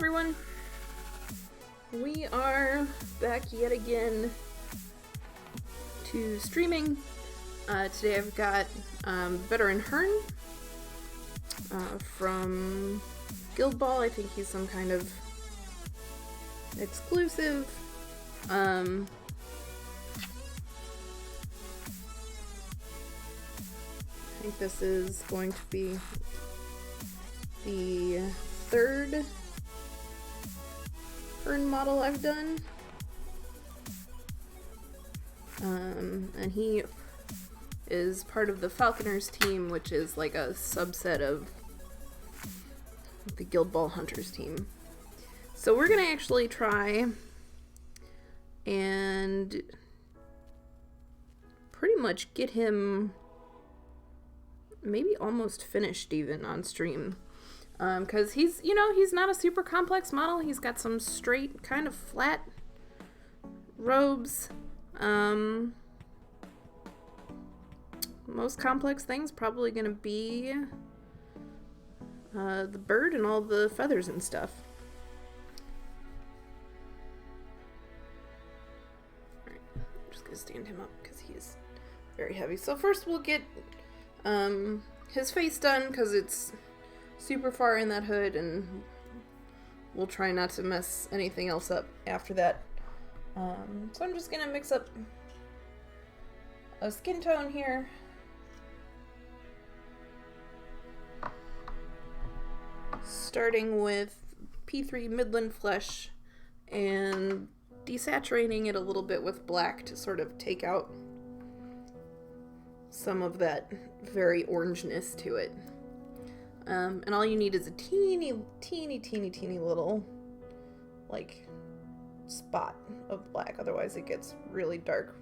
everyone. We are back yet again to streaming. Today I've got veteran Hearne from Guild Ball. I think he's some kind of exclusive. I think this is going to be the third Hearne model I've done. And he is part of the Falconers team, which is like a subset of the Guild Ball Hunters team. So we're gonna actually try and pretty much get him maybe almost finished even on stream. Because he's not a super complex model. He's got some straight, kind of flat robes. Most complex things probably going to be the bird and all the feathers and stuff. Alright, I'm just going to stand him up because he is very heavy. So first we'll get his face done because it's super far in that hood, and we'll try not to mess anything else up after that. So I'm just gonna mix up a skin tone here. Starting with P3 Midland Flesh and desaturating it a little bit with black to sort of take out some of that very orangeness to it. And all you need is a teeny little, like, spot of black. Otherwise it gets really dark.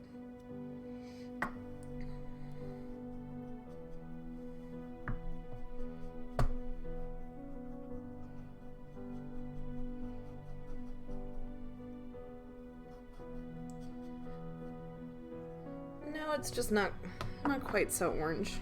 No, it's just not quite so orange.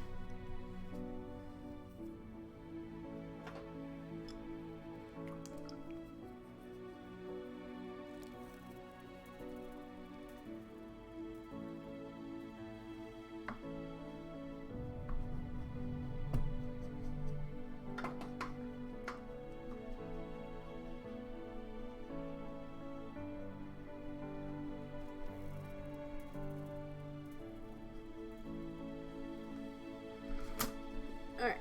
Alright.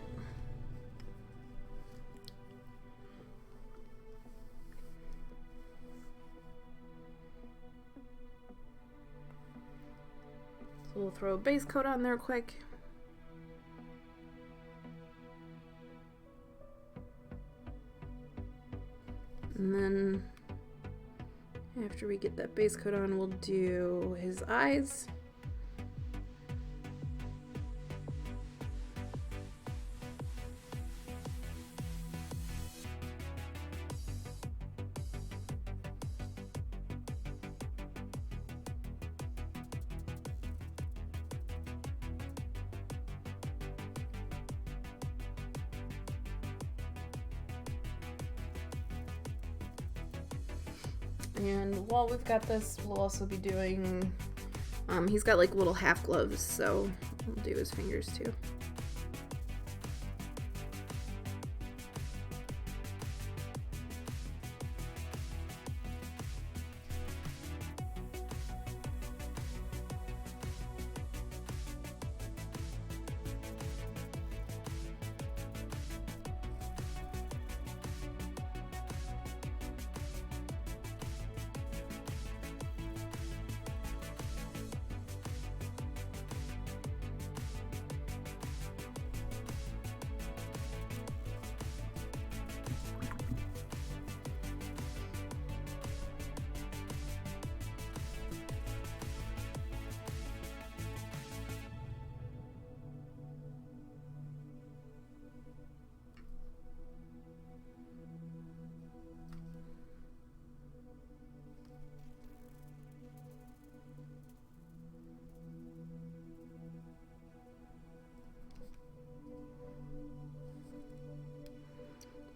So we'll throw a base coat on there quick. And then after we get that base coat on, we'll do his eyes. And while we've got this, we'll also be doing, he's got like little half gloves, so we'll do his fingers too.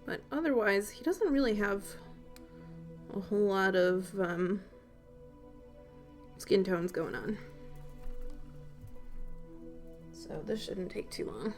But otherwise, he doesn't really have a whole lot of skin tones going on. So this shouldn't take too long.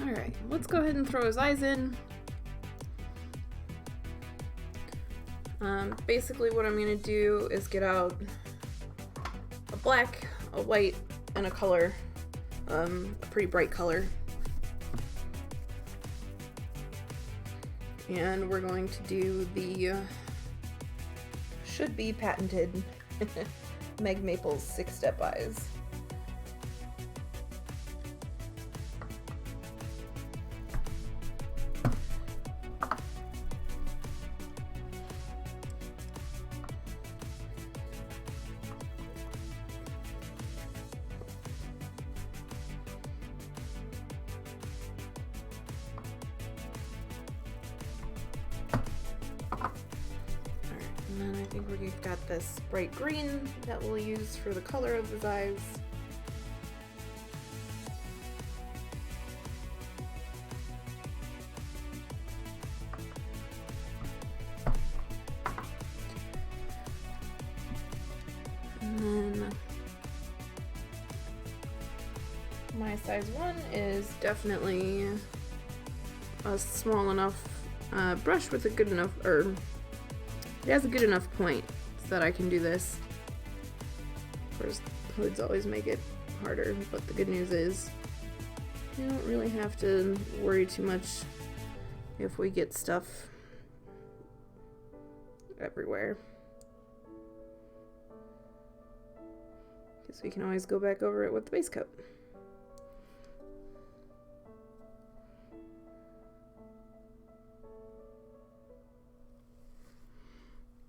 Alright, let's go ahead and throw his eyes in. Basically what I'm going to do is get out a black, a white, and a color, a pretty bright color. And we're going to do the, should be patented, Meg Maple's 6-step eyes. And then I think we've got this bright green that we'll use for the color of his eyes. And then my size 1 is definitely a small enough brush with a good enough, or it has a good enough point so that I can do this. Of course, hoods always make it harder, but the good news is you don't really have to worry too much if we get stuff everywhere, because we can always go back over it with the base coat.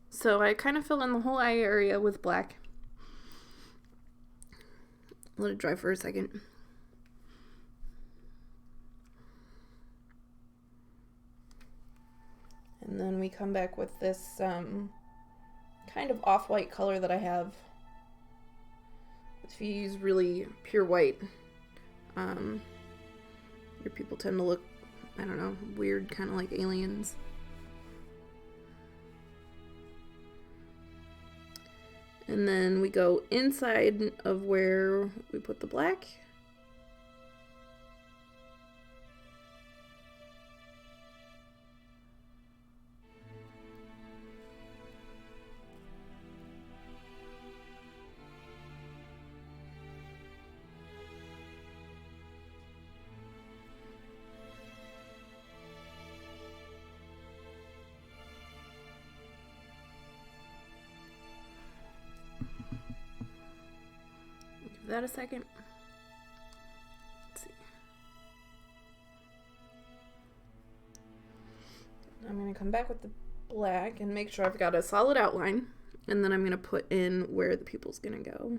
So I kind of fill in the whole eye area with black. Let it dry for a second. And then we come back with this kind of off-white color that I have. If you use really pure white, your people tend to look, I don't know, weird, kind of like aliens. And then we go inside of where we put the black. Give that a second. Let's see. I'm going to come back with the black and make sure I've got a solid outline, and then I'm going to put in where the pupil's going to go.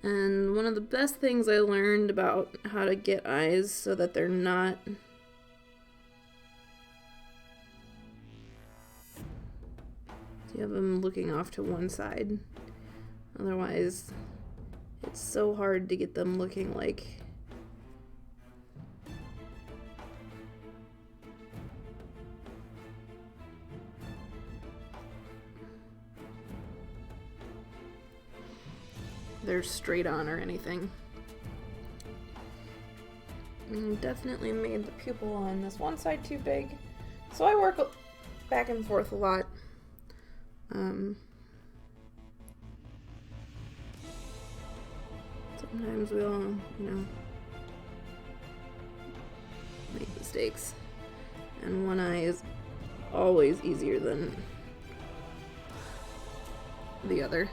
And one of the best things I learned about how to get eyes so that they're not you have them looking off to one side. Otherwise, it's so hard to get them looking like they're straight on or anything. Definitely made the pupil on this one side too big, so I work back and forth a lot. Sometimes we'll, make mistakes, and one eye is always easier than the other.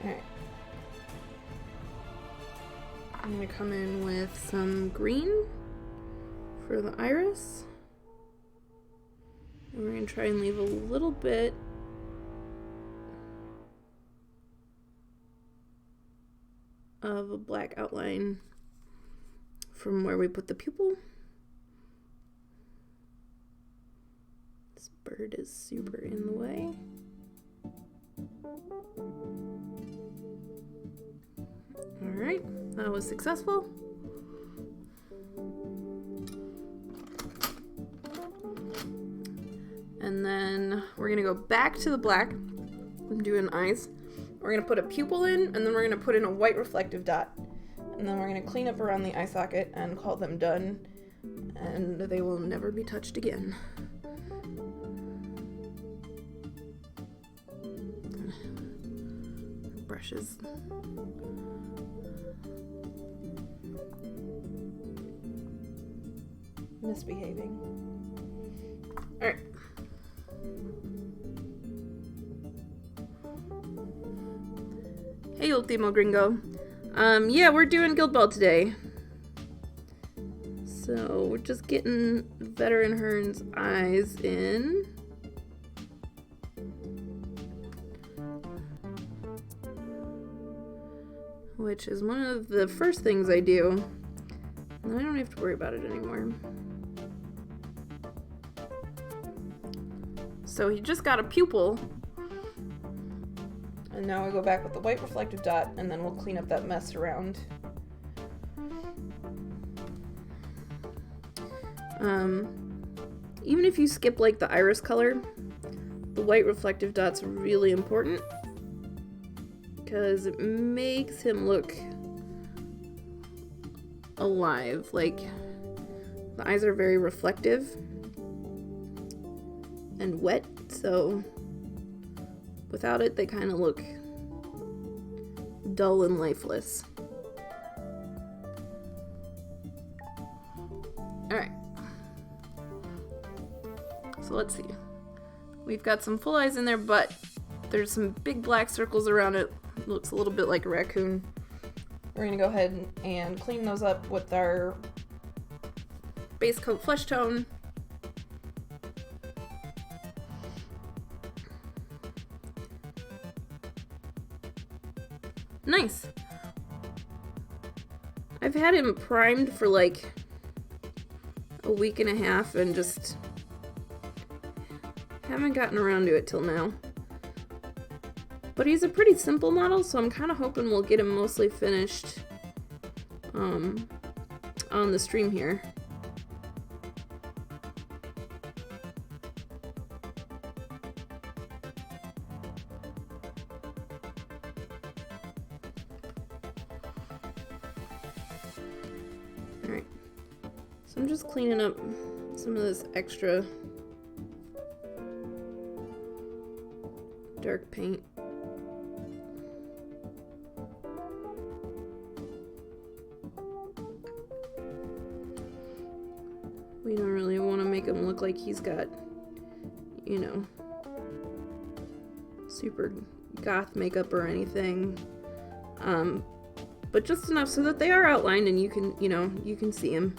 Alright. I'm going to come in with some green for the iris. And we're going to try and leave a little bit of a black outline from where we put the pupil. This bird is super in the way. Alright, that was successful. And then we're gonna go back to the black and do an eyes. We're gonna put a pupil in, and then we're gonna put in a white reflective dot. And then we're gonna clean up around the eye socket and call them done. And they will never be touched again. Brushes. Misbehaving. Alright. Hey, Ultimo Gringo. Yeah, we're doing Guild Ball today. So, we're just getting Veteran Hearne's eyes in. Which is one of the first things I do. And I don't have to worry about it anymore. So he just got a pupil. And now I go back with the white reflective dot, and then we'll clean up that mess around. Even if you skip like the iris color, the white reflective dot's really important because it makes him look alive. Like, the eyes are very reflective and wet, so without it they kind of look dull and lifeless. Alright, so let's see. We've got some full eyes in there, but there's some big black circles around it. Looks a little bit like a raccoon. We're gonna go ahead and clean those up with our base coat flesh tone. Nice. I've had him primed for like a week and a half and just haven't gotten around to it till now. But he's a pretty simple model, so I'm kind of hoping we'll get him mostly finished on the stream here. Alright, so I'm just cleaning up some of this extra dark paint. We don't really want to make him look like he's got, you know, super goth makeup or anything. But just enough so that they are outlined and you can, you know, you can see him.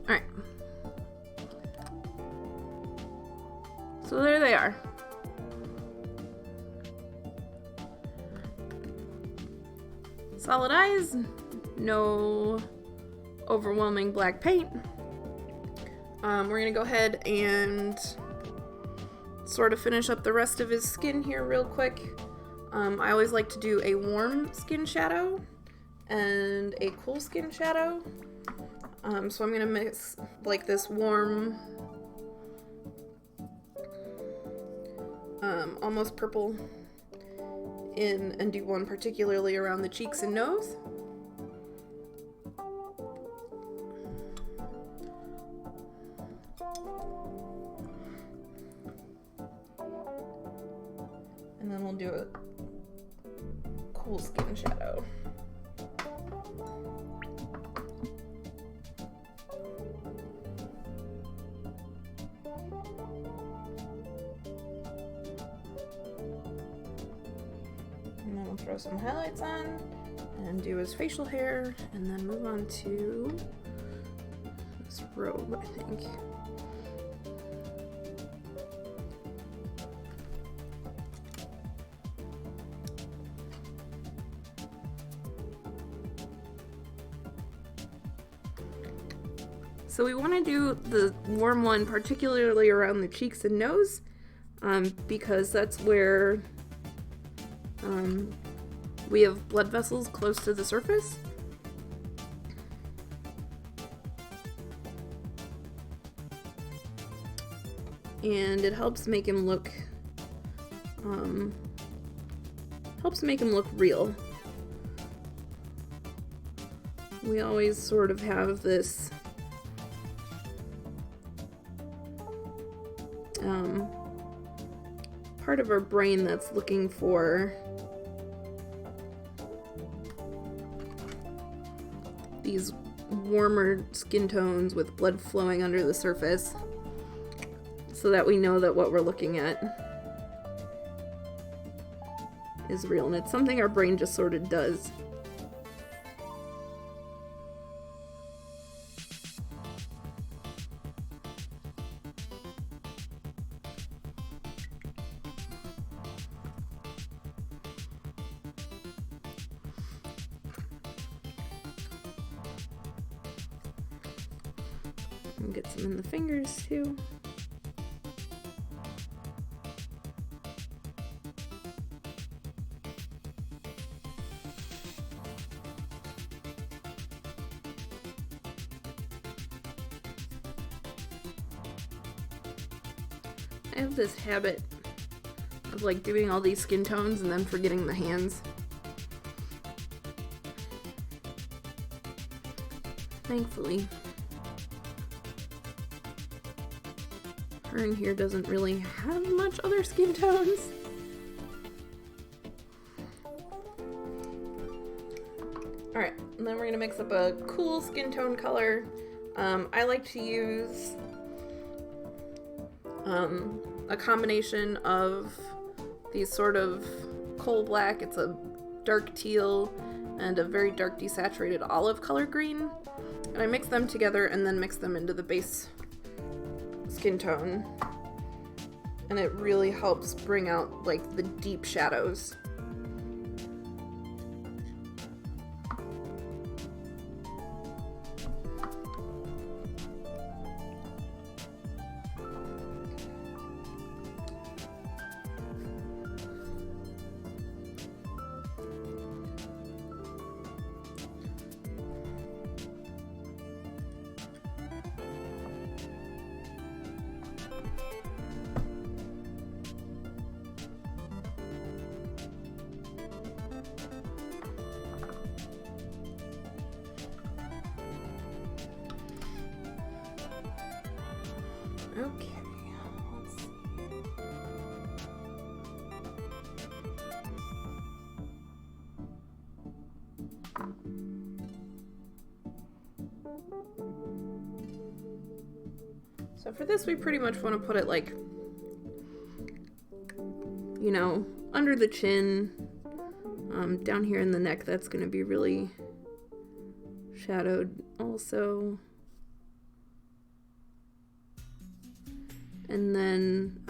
Alright. So there they are. Solid eyes, no overwhelming black paint. We're gonna go ahead and sort of finish up the rest of his skin here real quick. I always like to do a warm skin shadow and a cool skin shadow. So I'm gonna mix like this warm, almost purple in, and do one particularly around the cheeks and nose. And then we'll do a cool skin shadow. And then we'll throw some highlights on and do his facial hair, and then move on to this robe, I think. So we want to do the warm one particularly around the cheeks and nose, because that's where we have blood vessels close to the surface. And it helps make him look real. We always sort of have this part of our brain that's looking for these warmer skin tones with blood flowing under the surface, so that we know that what we're looking at is real, and it's something our brain just sort of does. And get some in the fingers too. I have this habit of like doing all these skin tones and then forgetting the hands. Thankfully, Hearne here doesn't really have much other skin tones. Alright, and then we're gonna mix up a cool skin tone color. I like to use a combination of these sort of coal black, it's a dark teal, and a very dark desaturated olive color green. And I mix them together and then mix them into the base skin tone, and it really helps bring out like the deep shadows. Okay, let's see. So for this, we pretty much want to put it like, you know, under the chin, down here in the neck. That's going to be really shadowed also. And then,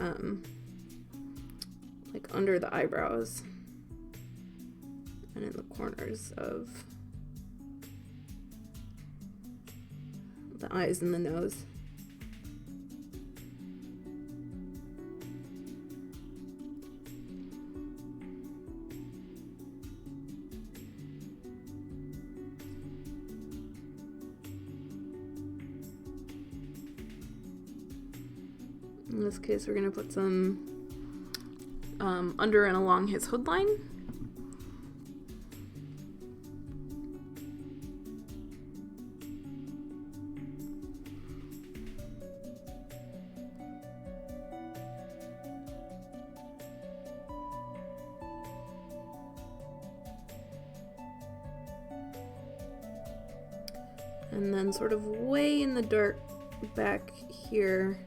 like under the eyebrows and in the corners of the eyes and the nose. In this case, we're going to put some under and along his hood line. And then sort of way in the dark back here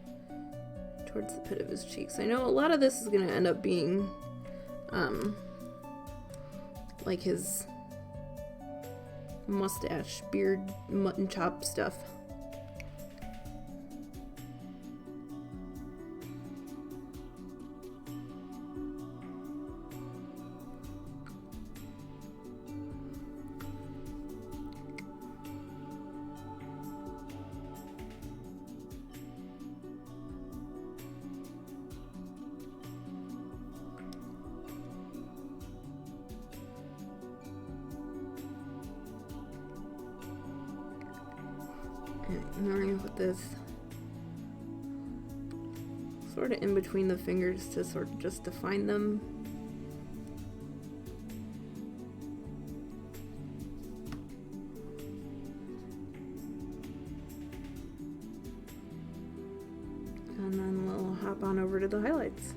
towards the pit of his cheeks. I know a lot of this is going to end up being like his mustache, beard, mutton chop stuff. And then we're going to put this sort of in between the fingers to sort of just define them. And then we'll hop on over to the highlights.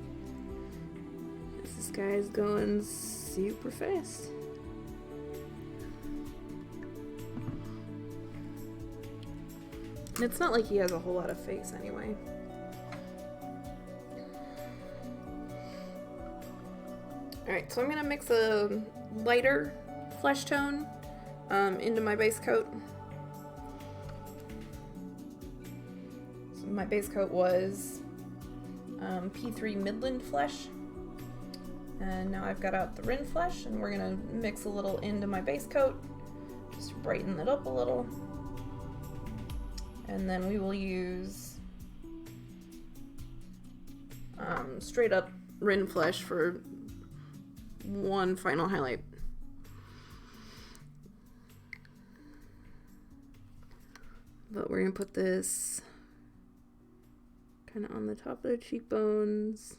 This guy is going super fast. It's not like he has a whole lot of face anyway. Alright, so I'm going to mix a lighter flesh tone into my base coat. So my base coat was P3 Midland Flesh. And now I've got out the Rin Flesh, and we're going to mix a little into my base coat. Just brighten it up a little. And then we will use straight up Rin Flesh for one final highlight. But we're going to put this kind of on the top of the cheekbones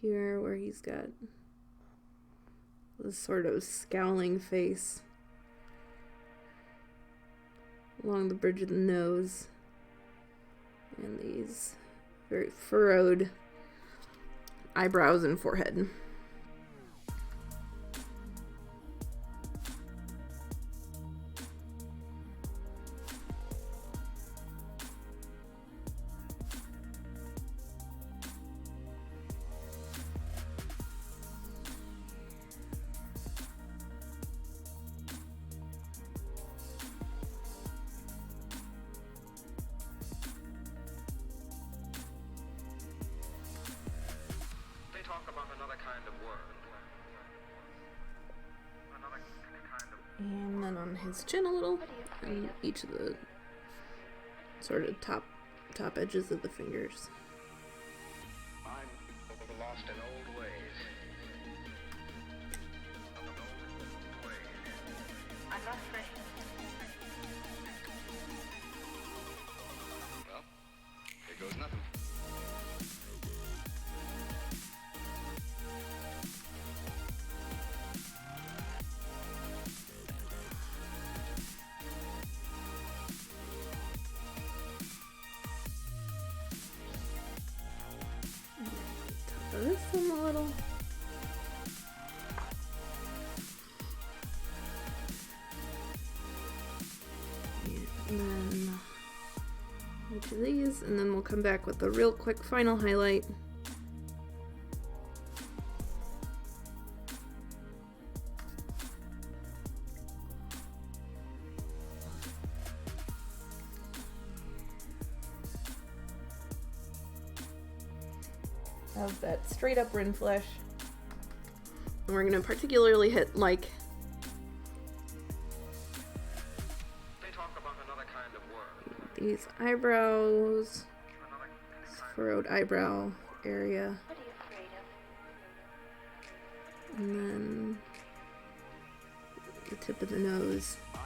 here where he's got this sort of scowling face. Along the bridge of the nose, and these very furrowed eyebrows and forehead. And then on his chin a little, and each of the sort of top edges of the fingers. I'm lost in old ways. I'm not afraid. Well, here goes nothing. This one a little. And then each of these, and then we'll come back with a real quick final highlight. Of that straight up Rin Flesh. And we're going to particularly hit like They talk about another kind of world. these eyebrows, this furrowed eyebrow area, What are you afraid of? and then the tip of the nose, I'm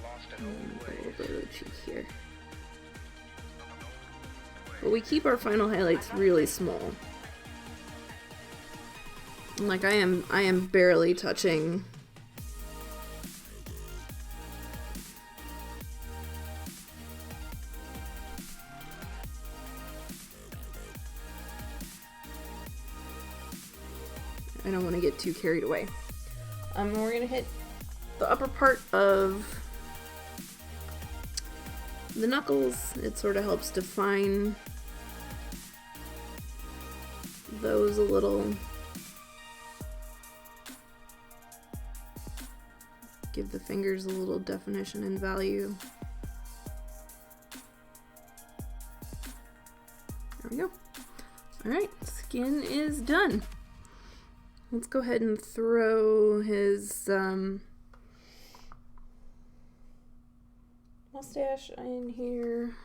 lost in and old a little ways. bit of the cheek here. But we keep our final highlights really small. Like I am barely touching I don't want to get too carried away. We're gonna hit the upper part of the knuckles. It sort of helps define those a little. Give the fingers a little definition and value. There we go. Alright, skin is done. Let's go ahead and throw his mustache in here.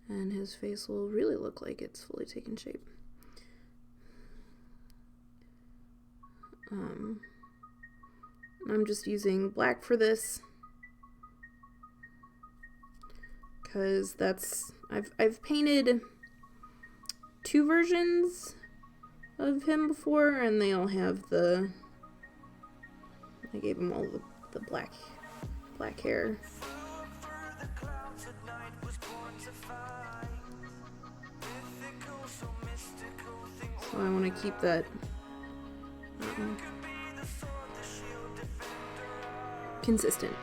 And his face will really look like it's fully taken shape. I'm just using black for this because that's I've painted 2 versions of him before, and they all have the I gave him all the black hair. So I want to keep that consistent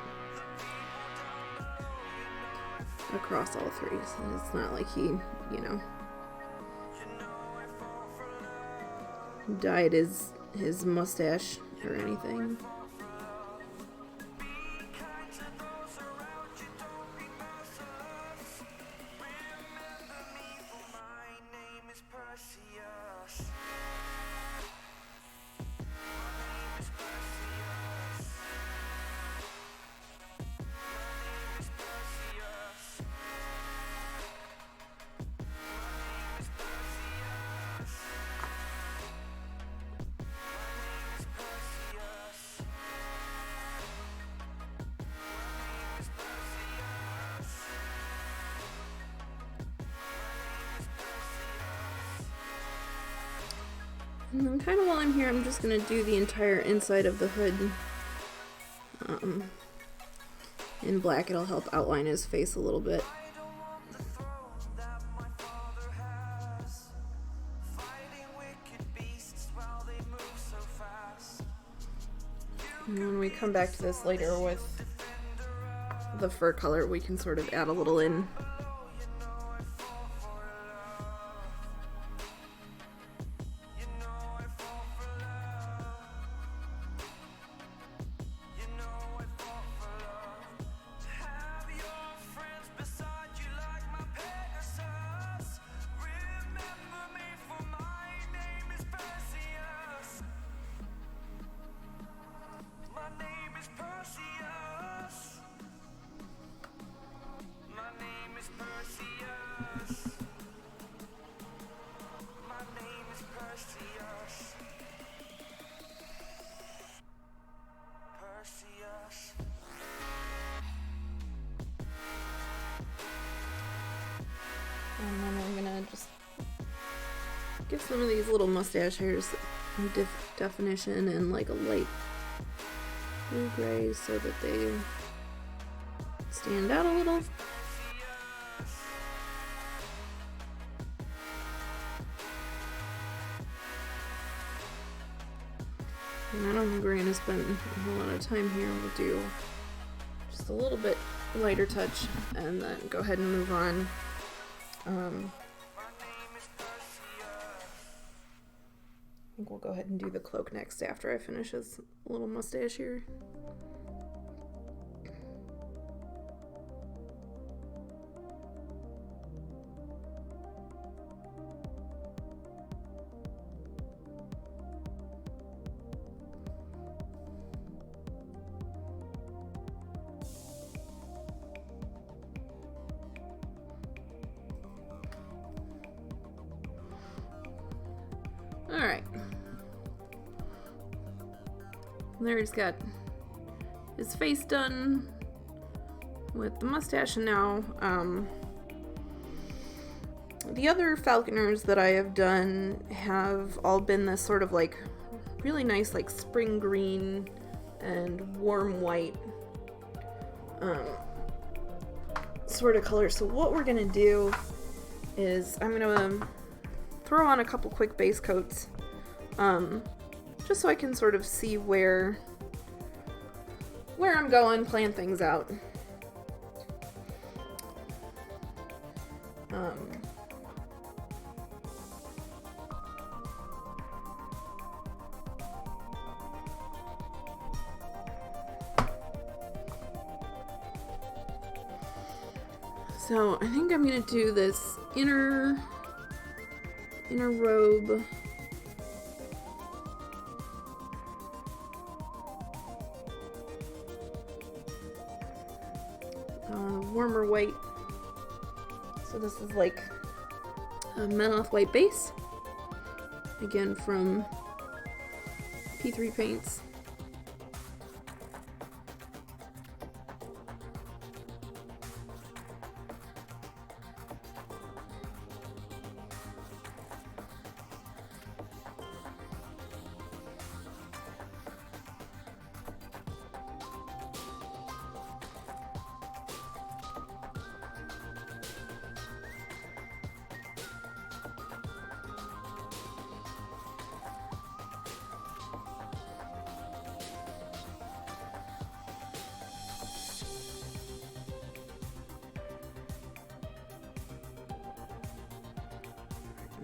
across all 3. So it's not like he, you know, dyed his mustache or anything. And then kind of while I'm here, I'm just going to do the entire inside of the hood in black. It'll help outline his face a little bit. And when we come back to this later with the fur color, we can sort of add a little in. And then I'm gonna just give some of these little mustache hairs definition and like a light blue gray so that they stand out a little. And I don't think we're gonna spend a whole lot of time here. We'll do just a little bit lighter touch and then go ahead and move on. I think we'll go ahead and do the cloak next after I finish his little mustache here. Alright. There he's got his face done with the mustache, and now the other Falconers that I have done have all been this sort of like really nice like spring green and warm white sort of color. So what we're gonna do is I'm gonna throw on a couple quick base coats, just so I can sort of see where I'm going, plan things out. So I think I'm gonna do this inner robe. Warmer white. So this is like a Menoth white base. Again from P3 Paints.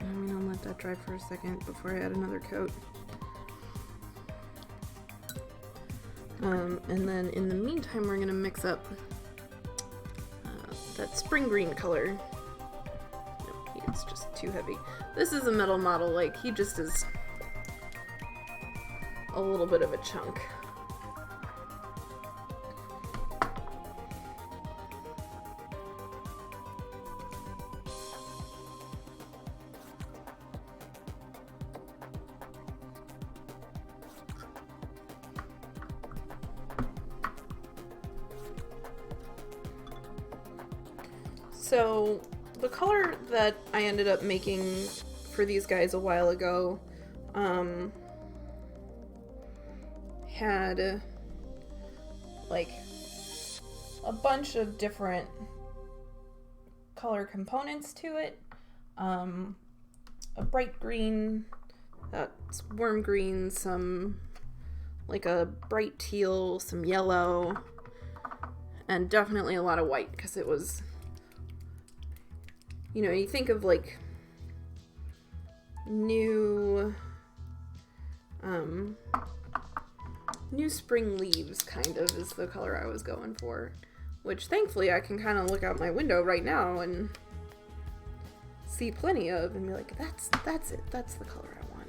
I'm gonna let that dry for a second before I add another coat. And then in the meantime, we're gonna mix up that spring green color. Nope, it's just too heavy. This is a metal model, like he just is a little bit of a chunk. So the color that I ended up making for these guys a while ago had like a bunch of different color components to it. A bright green, that's worm green, some like a bright teal, some yellow, and definitely a lot of white because it was, you know, you think of like new spring leaves kind of is the color I was going for, which thankfully I can kind of look out my window right now and see plenty of and be like, that's it, that's the color I want.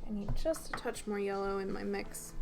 I need just a touch more yellow in my mix.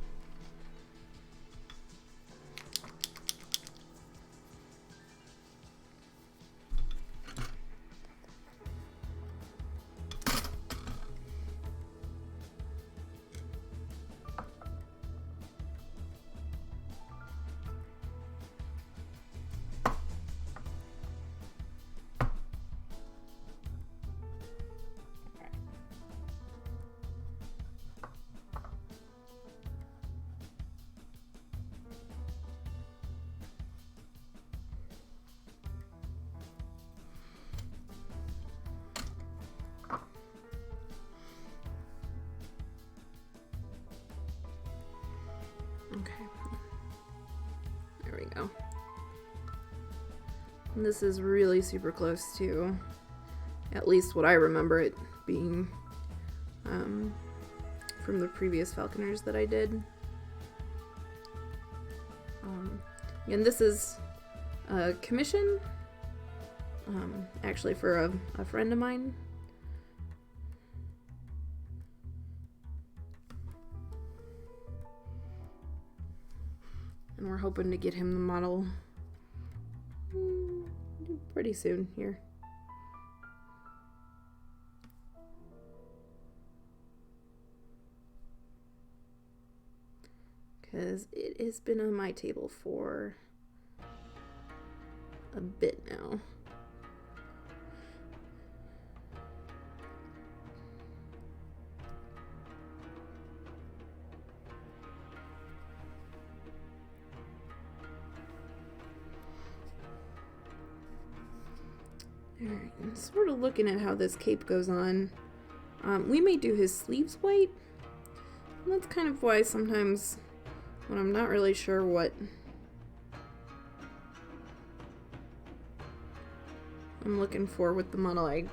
Okay, there we go. And this is really super close to at least what I remember it being from the previous Falconers that I did. And this is a commission, actually for a friend of mine. And we're hoping to get him the model pretty soon here. Because it has been on my table for a bit now. Alright, I'm sort of looking at how this cape goes on. We may do his sleeves white. And that's kind of why sometimes when I'm not really sure what I'm looking for with the model, I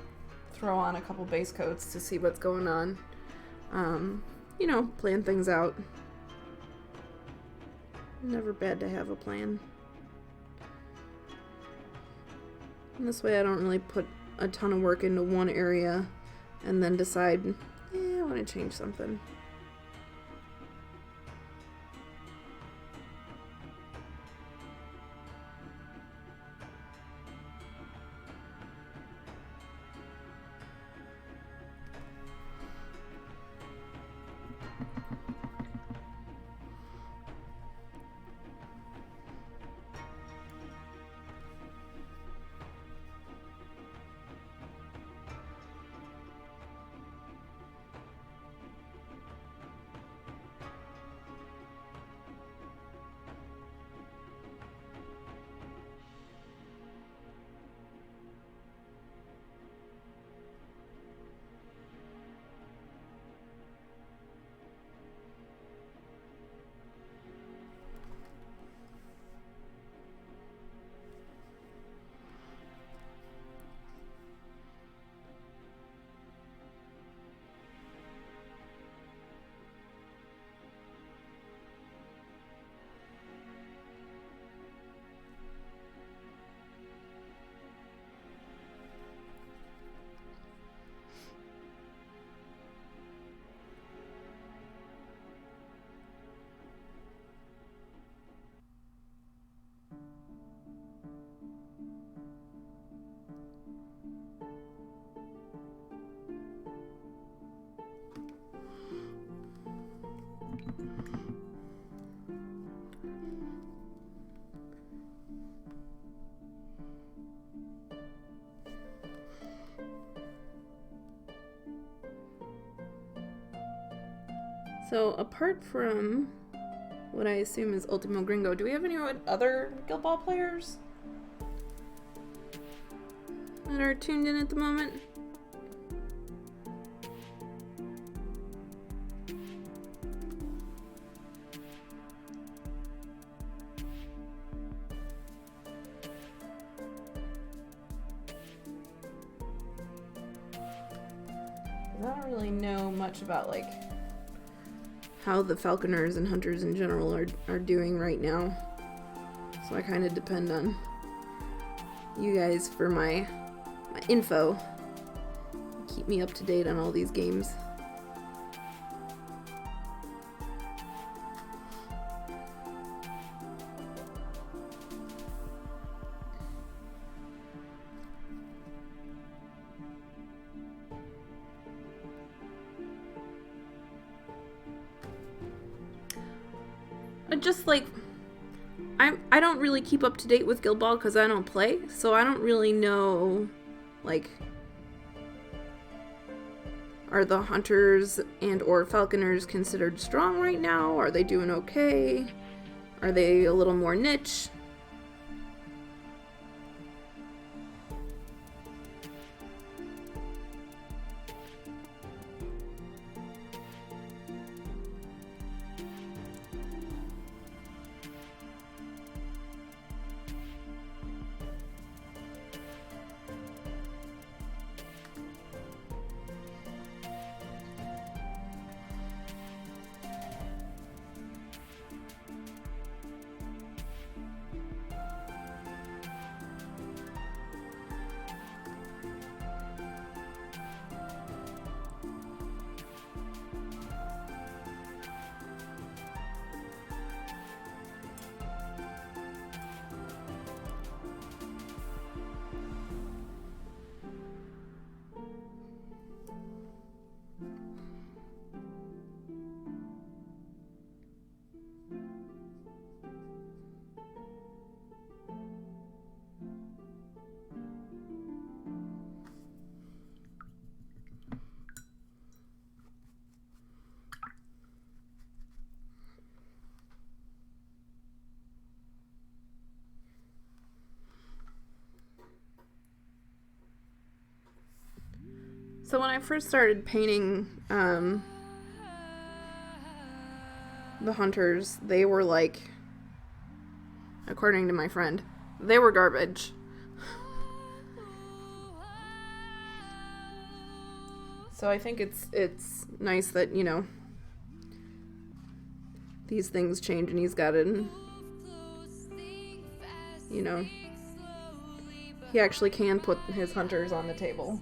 throw on a couple base coats to see what's going on. You know, plan things out. Never bad to have a plan. And this way I don't really put a ton of work into one area and then decide, I want to change something. So, apart from what I assume is Ultimo Gringo, do we have any other Guild Ball players that are tuned in at the moment? I don't really know much about, like, how the Falconers and Hunters in general are doing right now. So I kind of depend on you guys for my info. Keep me up to date on all these games. Just like I don't really keep up to date with Guild Ball because I don't play, so I don't really know, like, are the Hunters and or Falconers considered strong right now? Are they doing okay? Are they a little more niche? So when I first started painting the hunters, they were like, according to my friend, they were garbage. So I think it's nice that, you know, these things change and he's got it, you know, he actually can put his hunters on the table.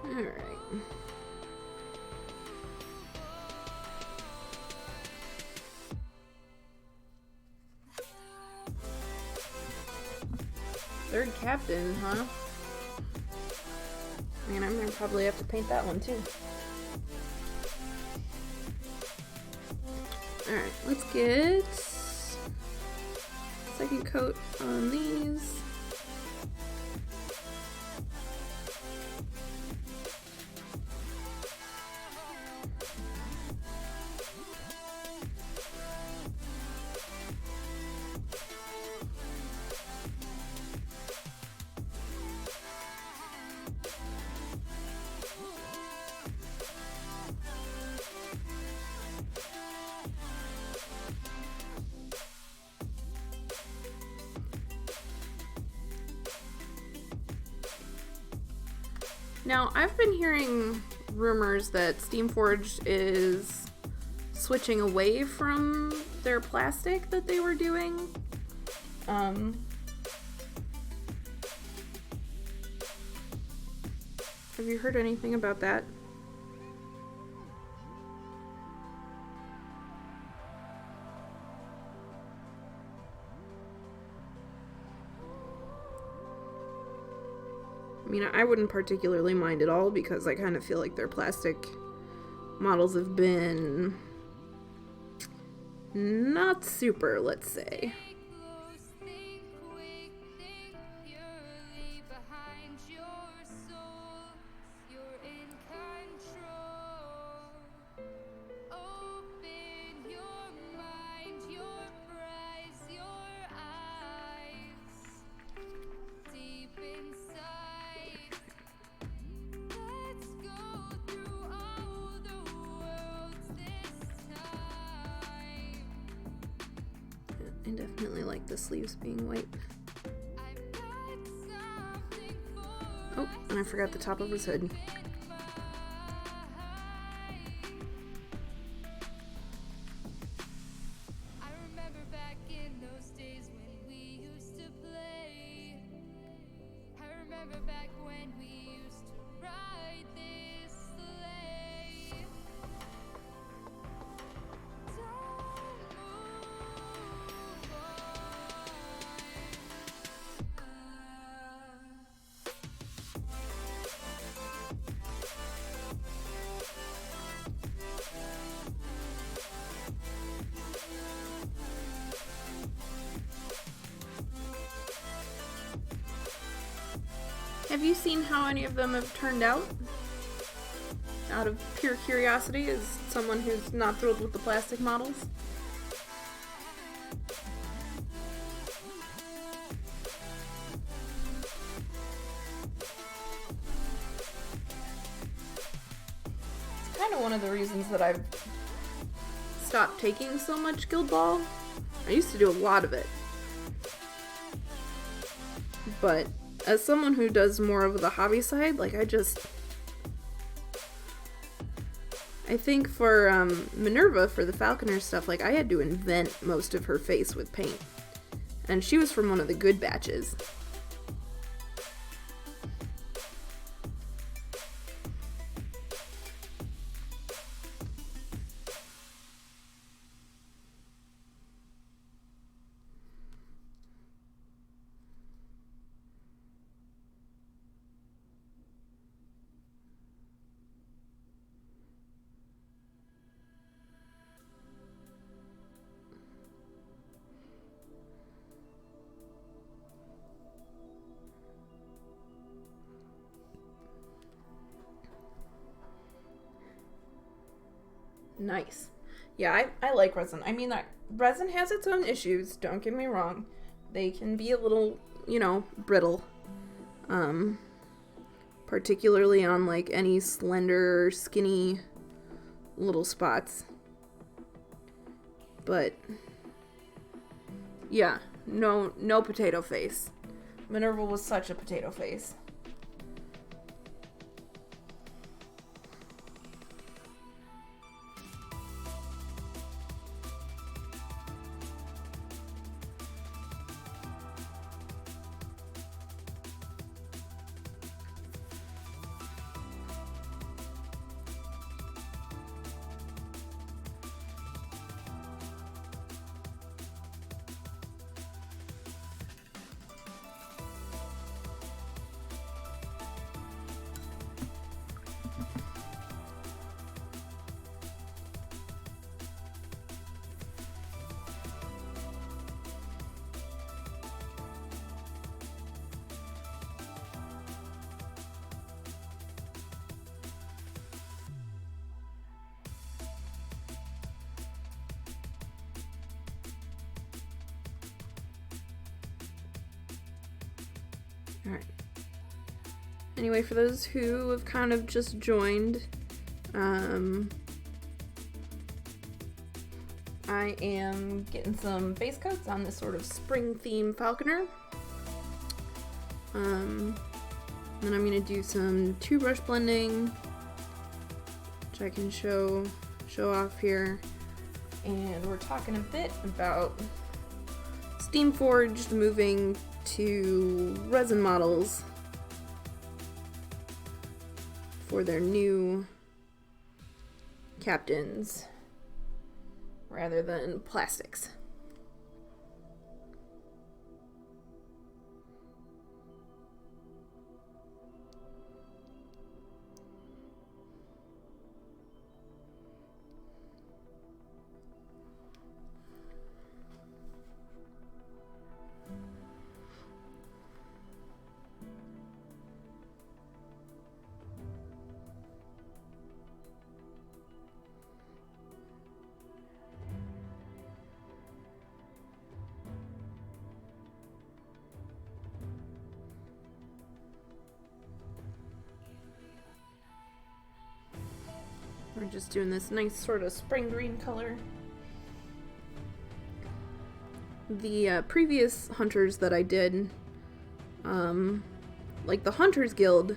Alright. Third captain, huh? Man, I'm gonna probably have to paint that one too. Alright, let's get second coat on these. Now, I've been hearing rumors that Steamforged is switching away from their plastic that they were doing. Have you heard anything about that? I mean, I wouldn't particularly mind at all because I kind of feel like their plastic models have been not super, let's say. I definitely like the sleeves being white. Oh, and I forgot the top of his hood. Have you seen how any of them have turned out? Out of pure curiosity, as someone who's not thrilled with the plastic models? It's kind of one of the reasons that I've stopped taking so much Guild Ball. I used to do a lot of it. But as someone who does more of the hobby side, like I think for Minerva, for the Falconers stuff, like I had to invent most of her face with paint. And she was from one of the good batches. Nice. Yeah, I like resin. I mean, resin has its own issues, don't get me wrong. They can be a little, brittle. Particularly on, like, any slender, skinny little spots. But, yeah, no potato face. Minerva was such a potato face. Alright. Anyway, for those who have kind of just joined, I am getting some base coats on this sort of spring theme falconer. Then I'm going to do some 2-brush blending, which I can show off here. And we're talking a bit about Steamforged moving to resin models for their new captains rather than plastics. We're just doing this nice sort of spring green color. The previous hunters that I did, like the Hunters Guild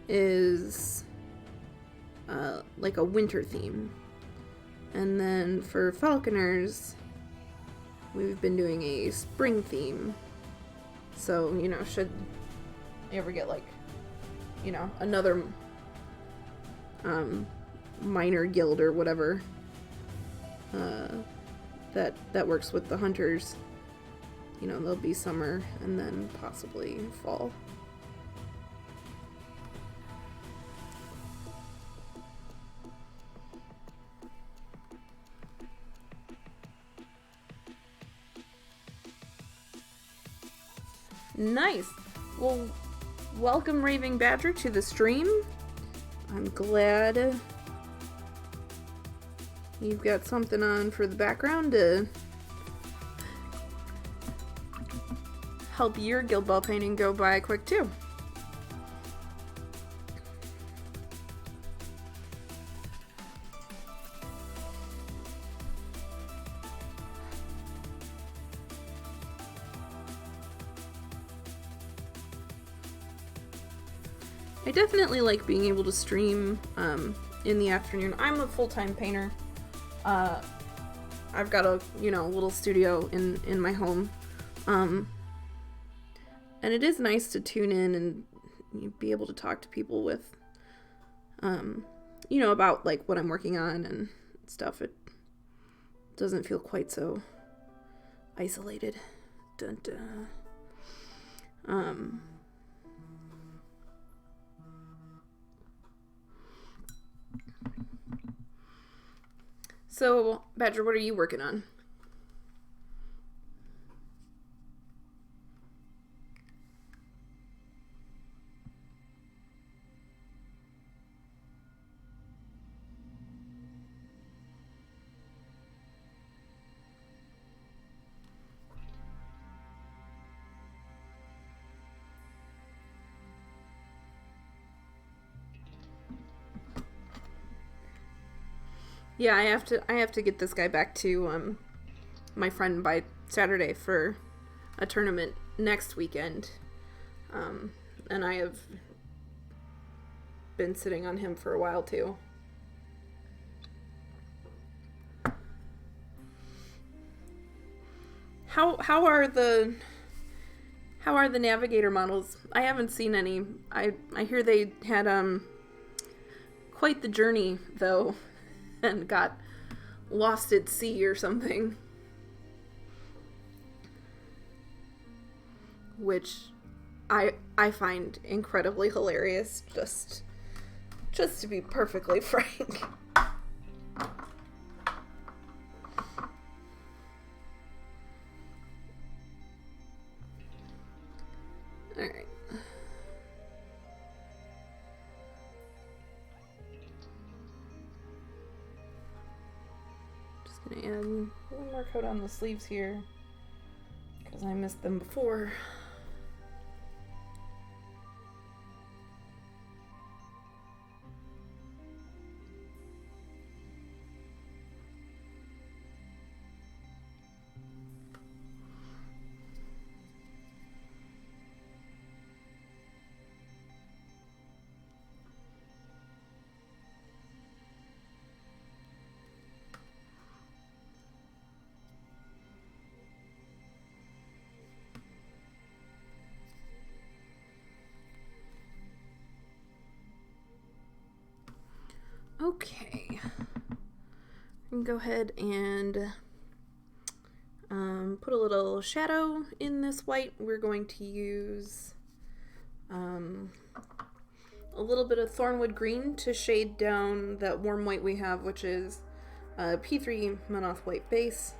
is like a winter theme. And then for Falconers, we've been doing a spring theme. So, should you ever get like, another minor guild or whatever that works with the hunters, there'll be summer and then possibly fall. Nice. Well, welcome Raving Badger to the stream. I'm glad you've got something on for the background to help your guild ball painting go by quick too. I definitely like being able to stream in the afternoon. I'm a full-time painter. I've got a little studio in my home, and it is nice to tune in and be able to talk to people with about like what I'm working on and stuff. It doesn't feel quite so isolated. Dun, dun. So, Badger, what are you working on? Yeah, I have to get this guy back to my friend by Saturday for a tournament next weekend. And I have been sitting on him for a while too. How are the navigator models? I haven't seen any. I hear they had quite the journey though, and got lost at sea or something, which I find incredibly hilarious. Just to be perfectly frank. Alright. Just gonna add one more coat on the sleeves here, because I missed them before. Okay, I can go ahead and put a little shadow in this white. We're going to use a little bit of Thornwood Green to shade down that warm white we have, which is P3 Manoth White base.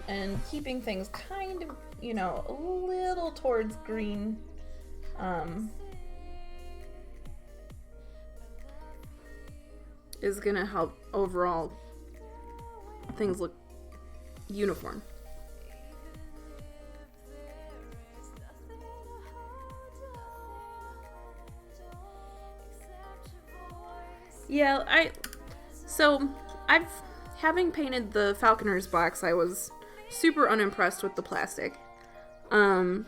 And keeping things kind of, you know, a little towards green. Is gonna help overall things look uniform. Yeah, having painted the Falconers box, I was super unimpressed with the plastic. And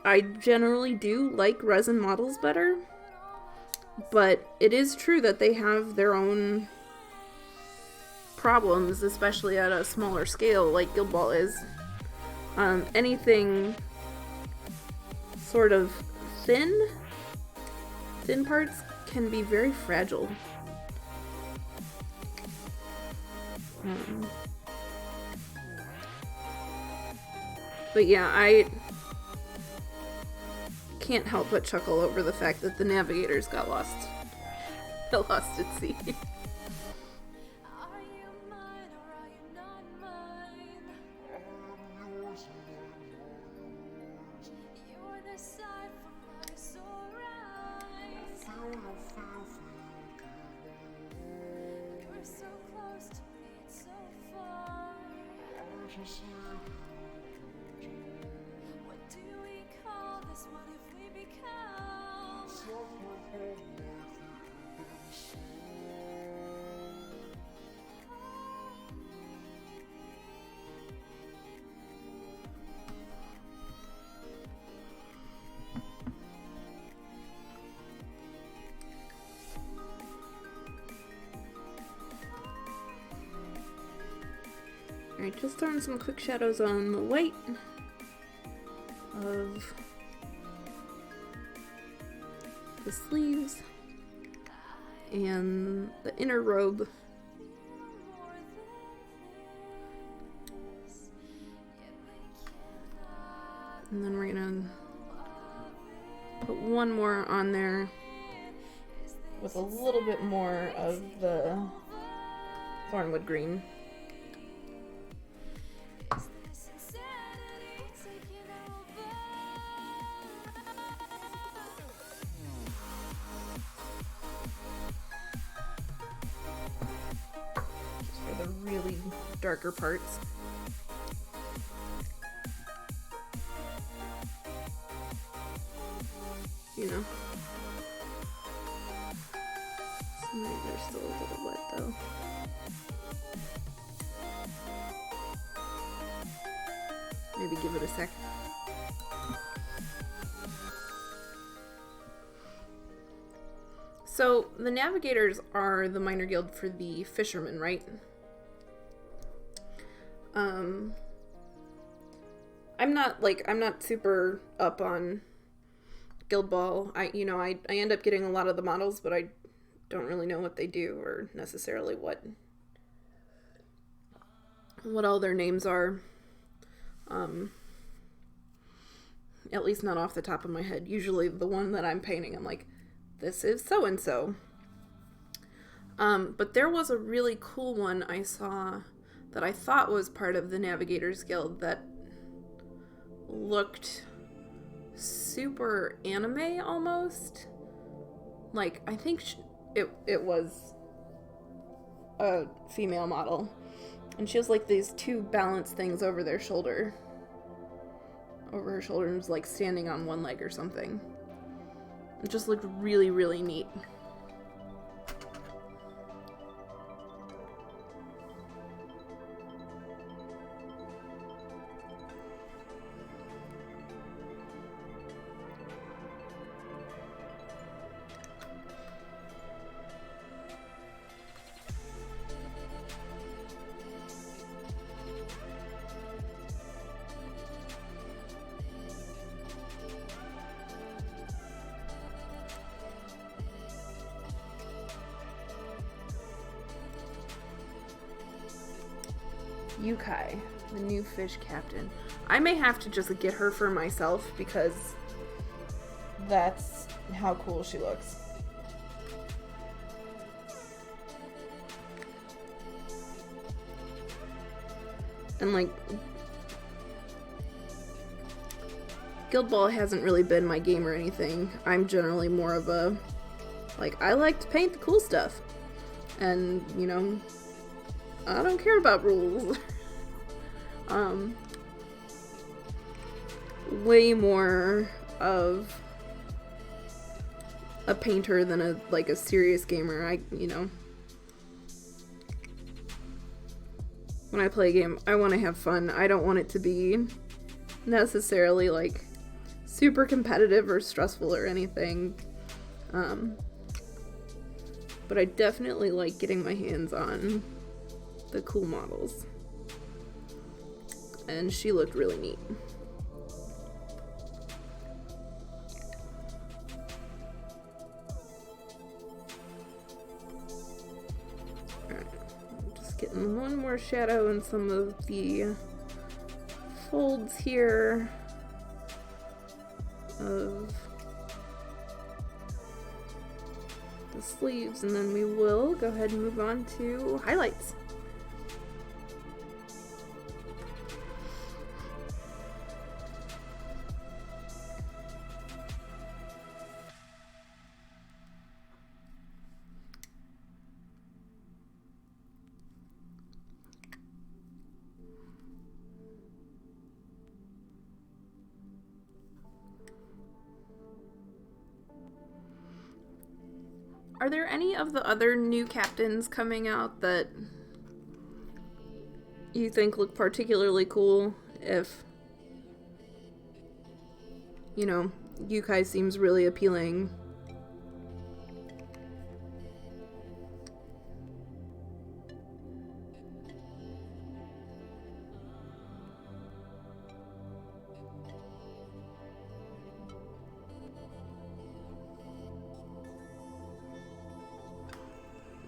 I generally do like resin models better, but it is true that they have their own problems, especially at a smaller scale like Guild Ball is. Anything sort of thin parts can be very fragile. But yeah, I can't help but chuckle over the fact that the navigators got lost. Got lost at sea. Alright, just throwing some quick shadows on the white of the sleeves and the inner robe. And then we're gonna put one more on there with a little bit more of the Thornwood Green. Really darker parts. you know. Some of these are still a little wet though. Maybe give it a sec. So, the Navigators are the minor guild for the fishermen, right? I'm not super up on Guild Ball. I end up getting a lot of the models, but I don't really know what they do or necessarily what all their names are. At least not off the top of my head. Usually the one that I'm painting, I'm like, this is so-and-so. But there was a really cool one I saw that I thought was part of the Navigators Guild that looked super anime almost. Like, I think it was a female model. And she has like these two balance things over her shoulder, and was like standing on one leg or something. It just looked really, really neat. Yukai, the new fish captain. I may have to just get her for myself because that's how cool she looks. And like, Guild Ball hasn't really been my game or anything. I'm generally more of a, like, I like to paint the cool stuff. And, you know, I don't care about rules. Way more of a painter than a serious gamer. When I play a game, I want to have fun. I don't want it to be necessarily like super competitive or stressful or anything. But I definitely like getting my hands on the cool models. And she looked really neat. Alright, I'm just getting one more shadow in some of the folds here of the sleeves, and then we will go ahead and move on to highlights. Are there any of the other new captains coming out that you think look particularly cool? If, you know, Yukai seems really appealing.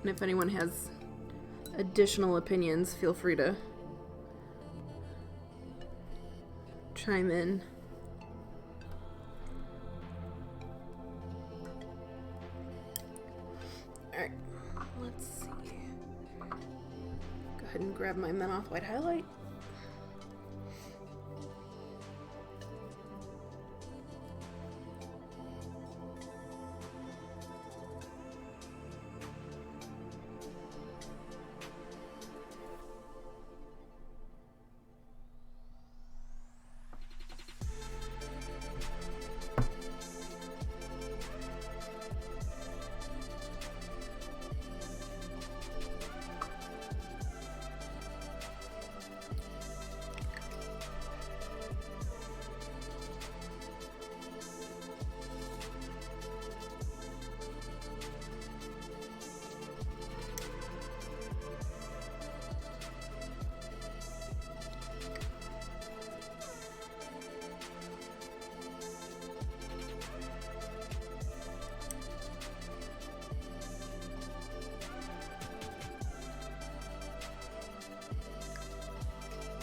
And if anyone has additional opinions, feel free to chime in. Alright, let's see. Go ahead and grab my Men Off White highlight.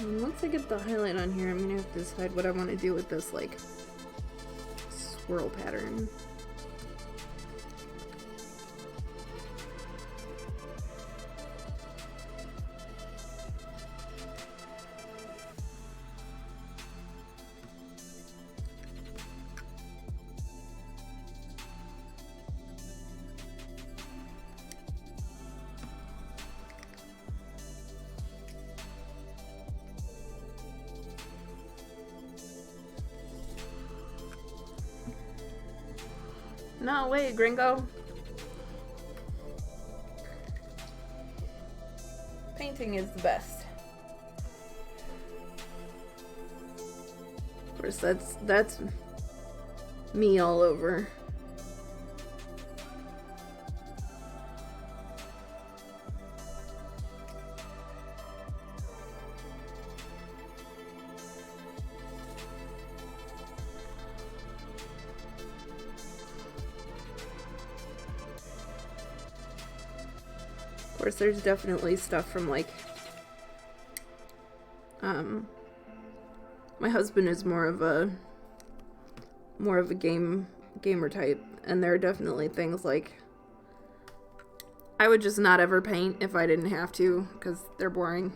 And once I get the highlight on here, I'm gonna have to decide what I want to do with this, like, swirl pattern. No way, gringo. Painting is the best. Of course, that's me all over. Of course, there's definitely stuff from, like, my husband is more of a gamer type, and there are definitely things like I would just not ever paint if I didn't have to, because they're boring.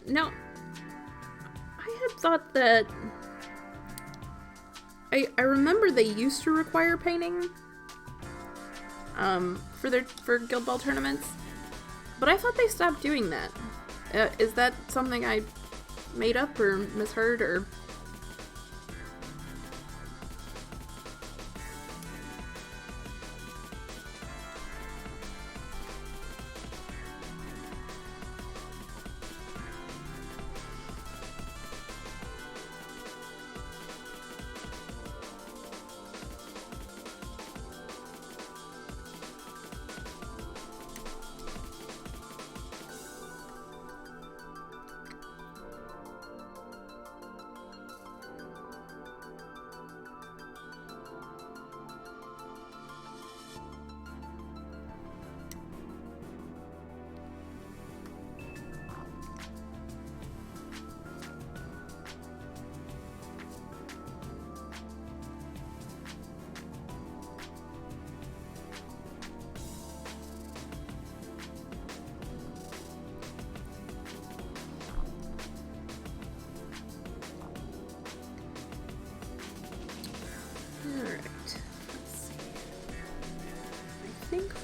Now, I had thought that I remember they used to require painting for Guild Ball tournaments, but I thought they stopped doing that. Is that something I made up or misheard, or?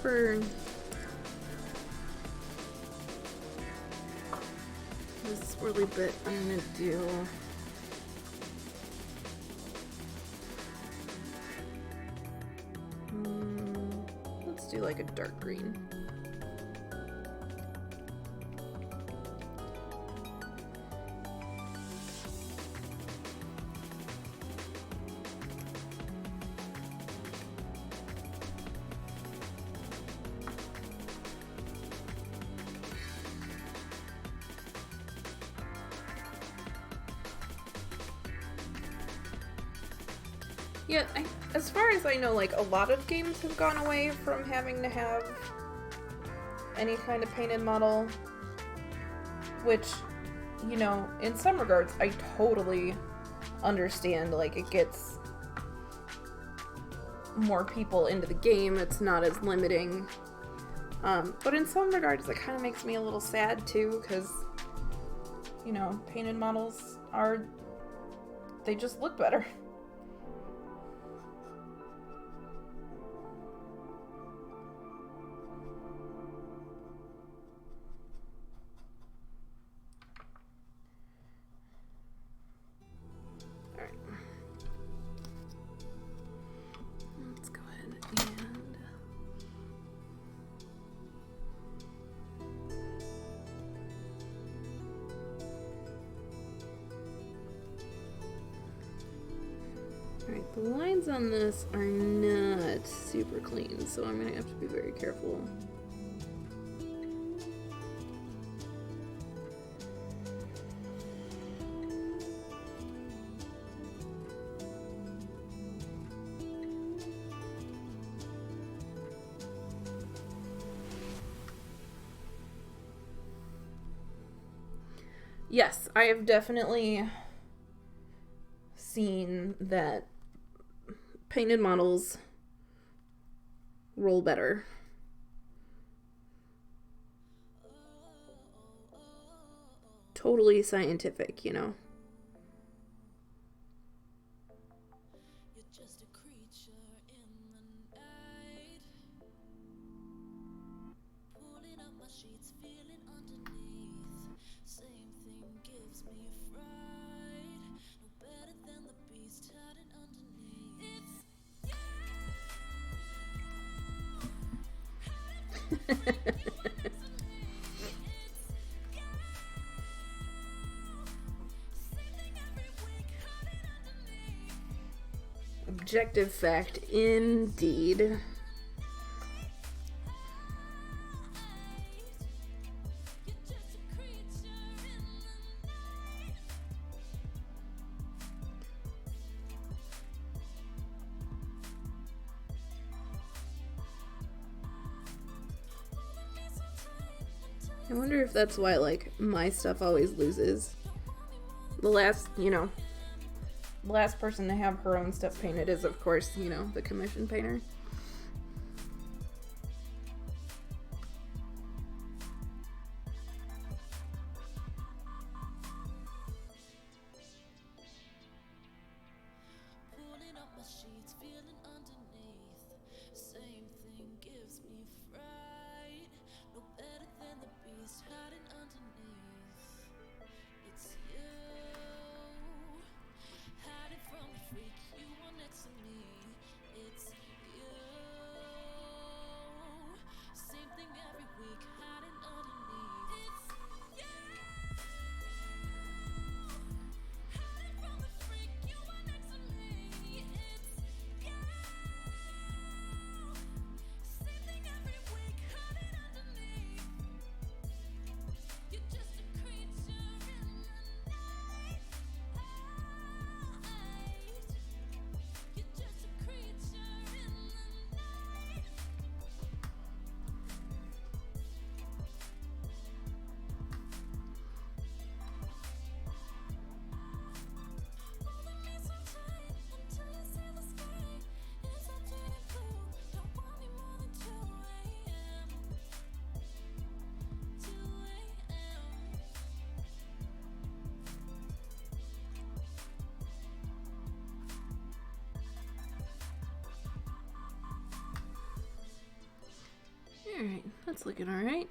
For this swirly bit, I'm gonna do let's do like a dark green. Yeah, as far as I know, like, a lot of games have gone away from having to have any kind of painted model, which, you know, in some regards, I totally understand. Like, it gets more people into the game, it's not as limiting, but in some regards, it kind of makes me a little sad, too, because, you know, painted models they just look better. Alright, the lines on this are not super clean, so I'm gonna have to be very careful. Yes, I have definitely seen that painted models roll better. Totally scientific, you know. Objective fact, indeed. I wonder if that's why, like, my stuff always loses. The last, the last person to have her own stuff painted is, of course, the commission painter. Alright, that's looking alright.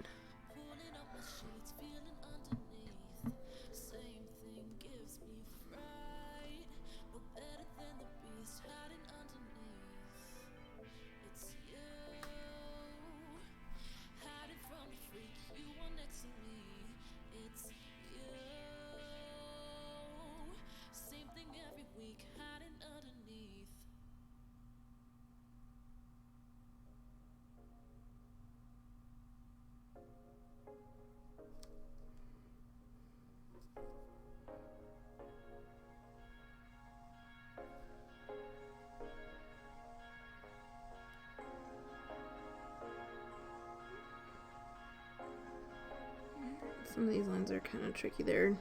Some of these lines are kind of tricky. They're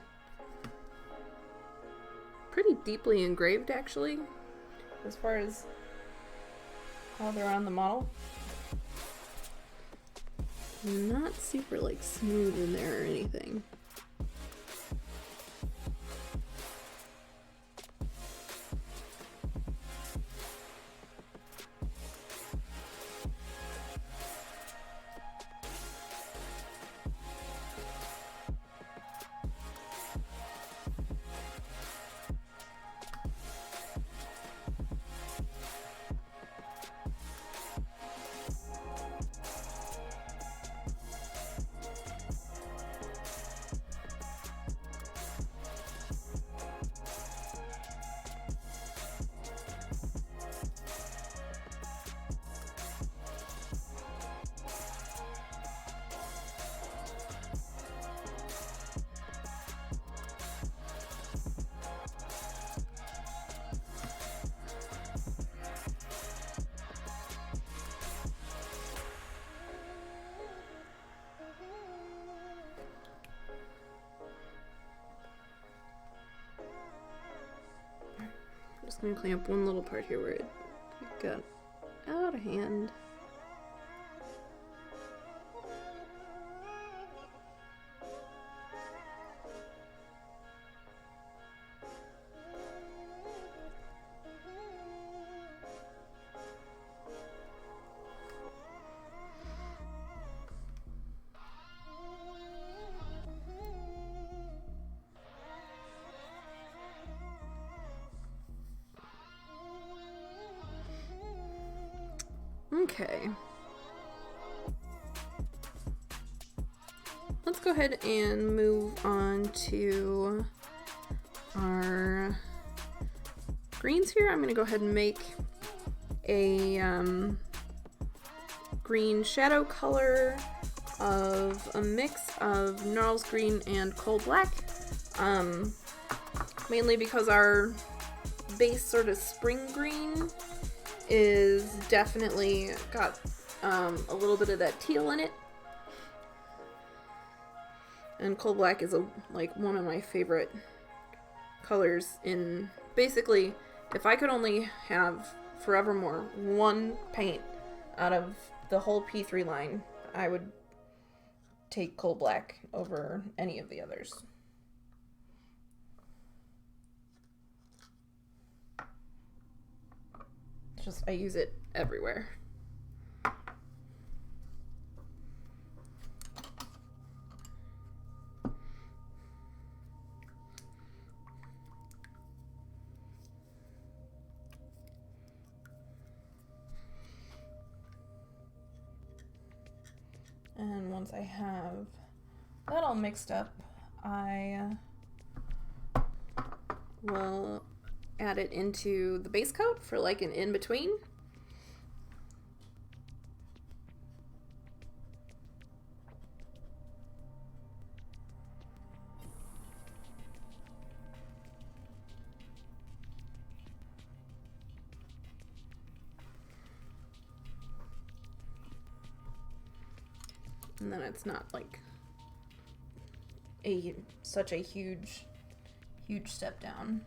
pretty deeply engraved, actually, as far as how they're on the model. Not super, like, smooth in there or anything. Just gonna clean up one little part here where it got out of hand. Okay. Let's go ahead and move on to our greens here. I'm going to go ahead and make a green shadow color of a mix of Gnarls Green and Coal Black. Mainly because our base sort of spring green is definitely got a little bit of that teal in it. And Coal Black is like one of my favorite colors in, basically, if I could only have forevermore one paint out of the whole P3 line, I would take Coal Black over any of the others. Just, I use it everywhere. And once I have that all mixed up, I will add it into the base coat for like an in-between. And then it's not like such a huge step down.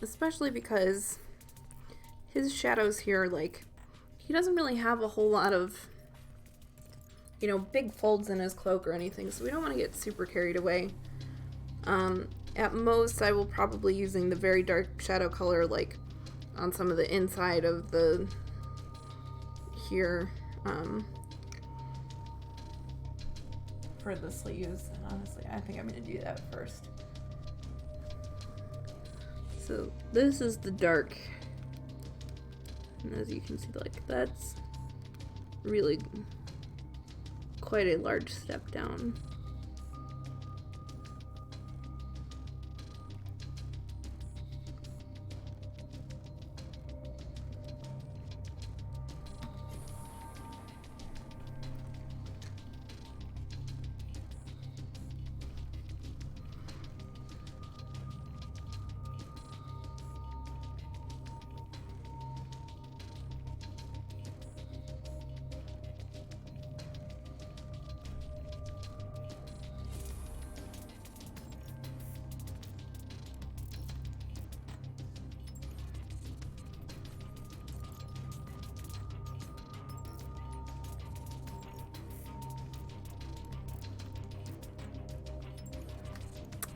Especially because his shadows here, like, he doesn't really have a whole lot of, you know, big folds in his cloak or anything, so we don't want to get super carried away. At most, I will probably using the very dark shadow color, like, on some of the inside of the, here, for the sleeves. And honestly, I think I'm going to do that first. So this is the dark, and as you can see, like, that's really quite a large step down.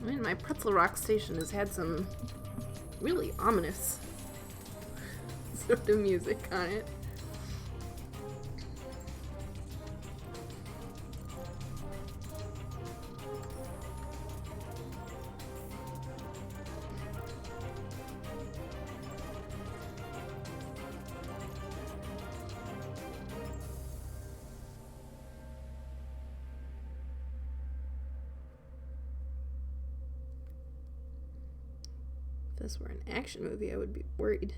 I mean, my Pretzel Rock station has had some really ominous sort of music on it. this were an action movie, I would be worried.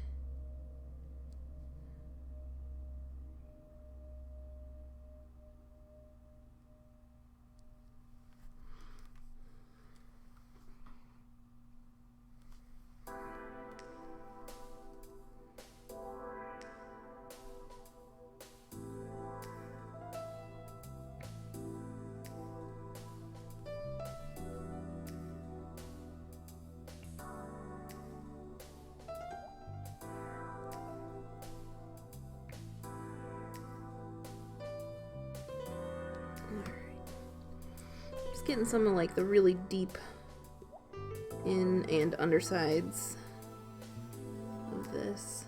Getting some of like the really deep in and undersides of this.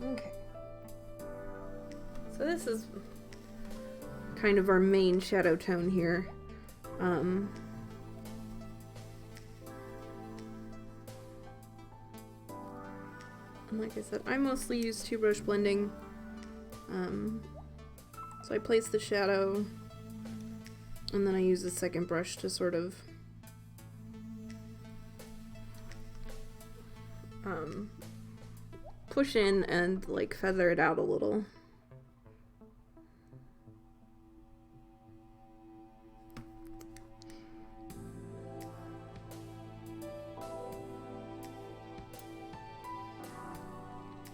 Okay. So this is kind of our main shadow tone here. And like I said, I mostly use two brush blending. So I place the shadow and then I use the second brush to sort of push in and like feather it out a little.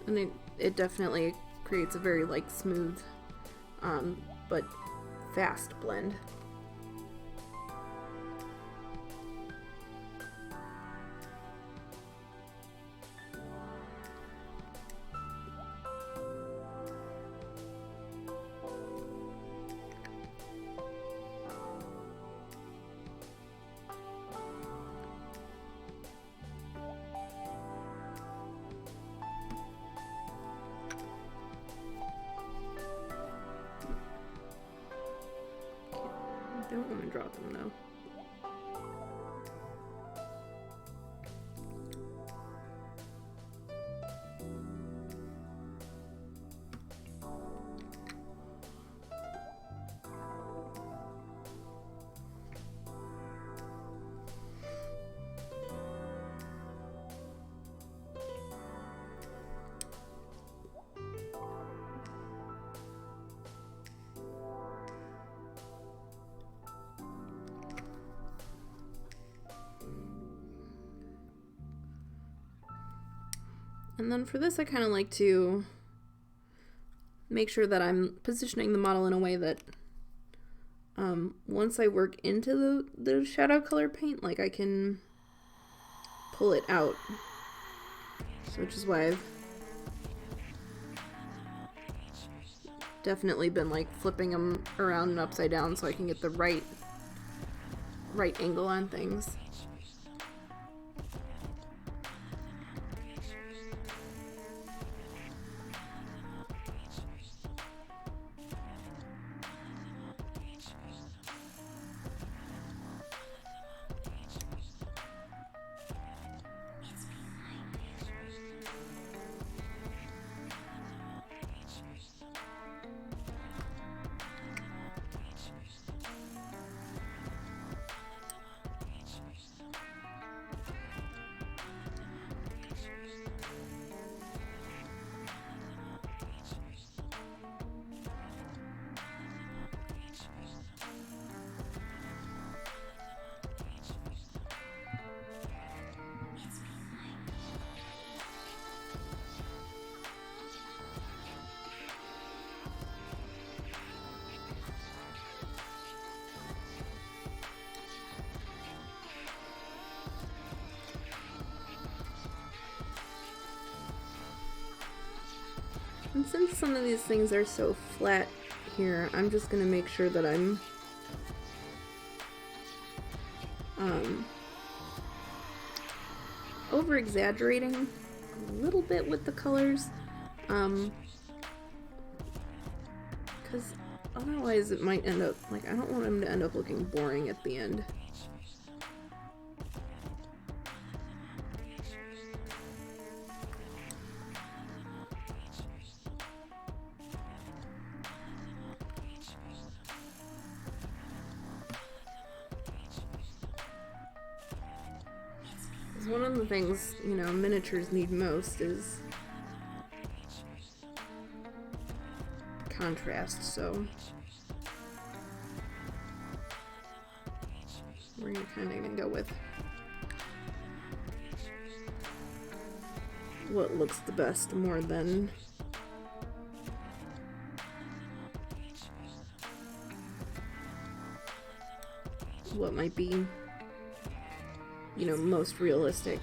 And it definitely creates a very like smooth but fast blend. I don't want to drop them though. And then for this, I kind of like to make sure that I'm positioning the model in a way that once I work into the shadow color paint, like I can pull it out. So which is why I've definitely been like flipping them around and upside down so I can get the right angle on things. And since some of these things are so flat here, I'm just going to make sure that I'm over exaggerating a little bit with the colors, because otherwise it might end up, like, I don't want him to end up looking boring at the end. One of the things, you know, miniatures need most is contrast, so we're kind of gonna go with what looks the best more than what might be, you know, most realistic.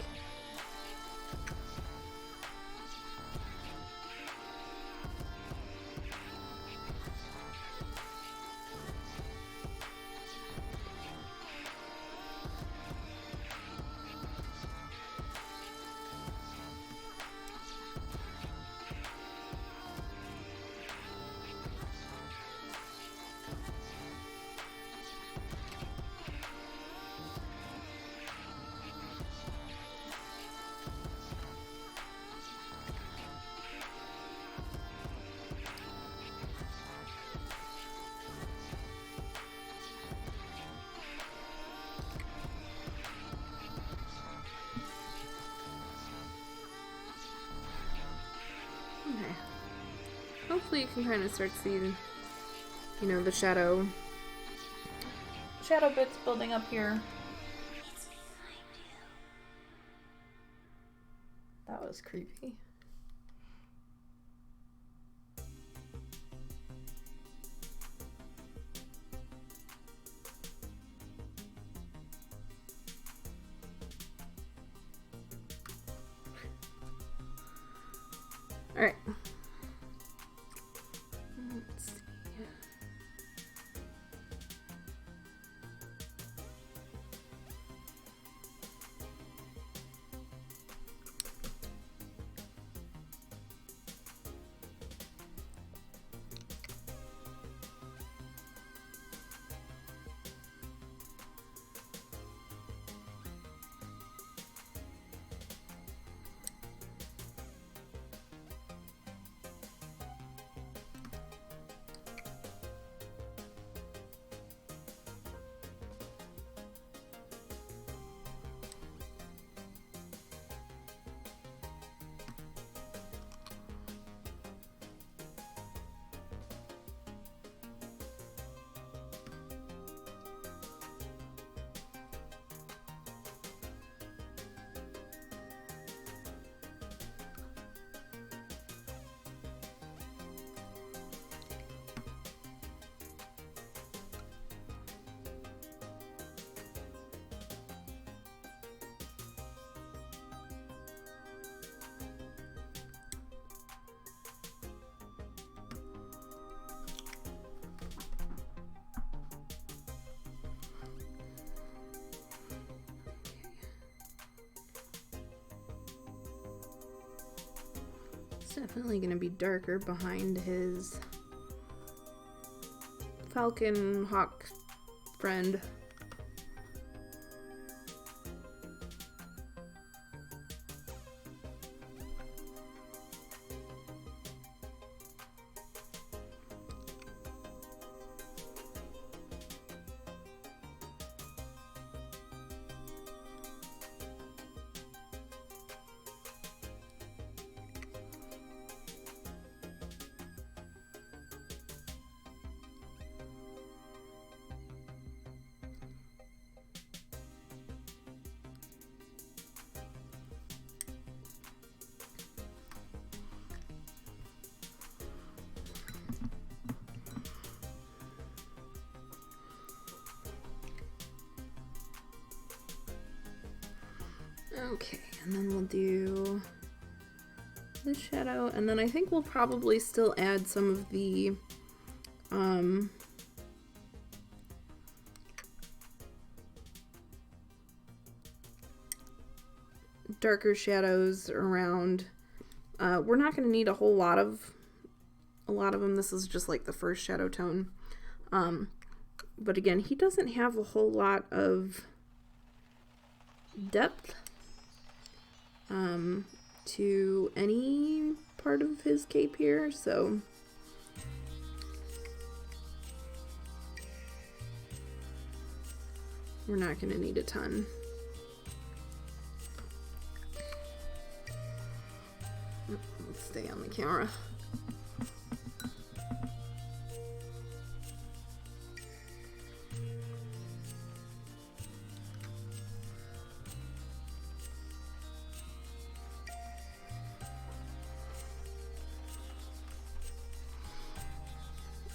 Okay. Hopefully you can kind of start seeing, you know, the shadow bits building up here. That was creepy. All right. Let's see. Definitely gonna be darker behind his falcon hawk friend. Okay, and then we'll do the shadow, and then I think we'll probably still add some of the darker shadows around. We're not going to need a lot of them. This is just like the first shadow tone. But again, he doesn't have a whole lot of depth to any part of his cape here, so we're not going to need a ton. Let's stay on the camera.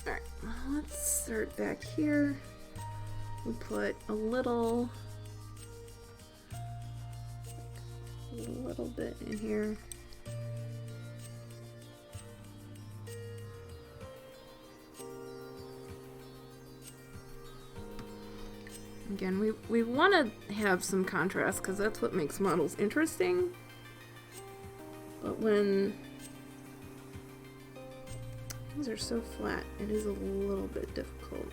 Alright, let's start back here. We'll put a little bit in here. Again, we want to have some contrast because that's what makes models interesting. But when things are so flat, it is a little bit difficult.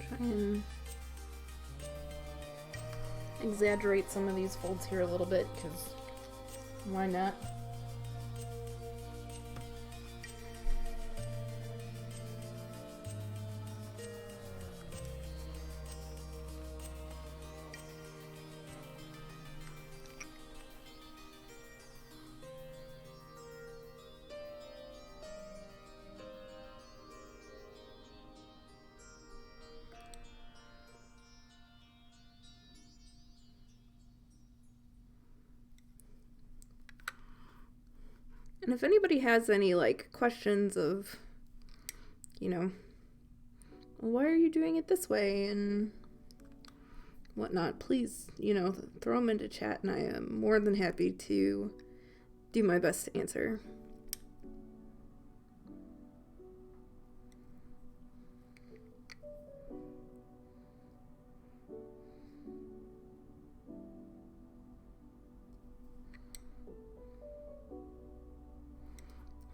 Try and exaggerate some of these folds here a little bit, because why not? And if anybody has any, like, questions of, you know, why are you doing it this way and whatnot, please, you know, throw them into chat, and I am more than happy to do my best to answer.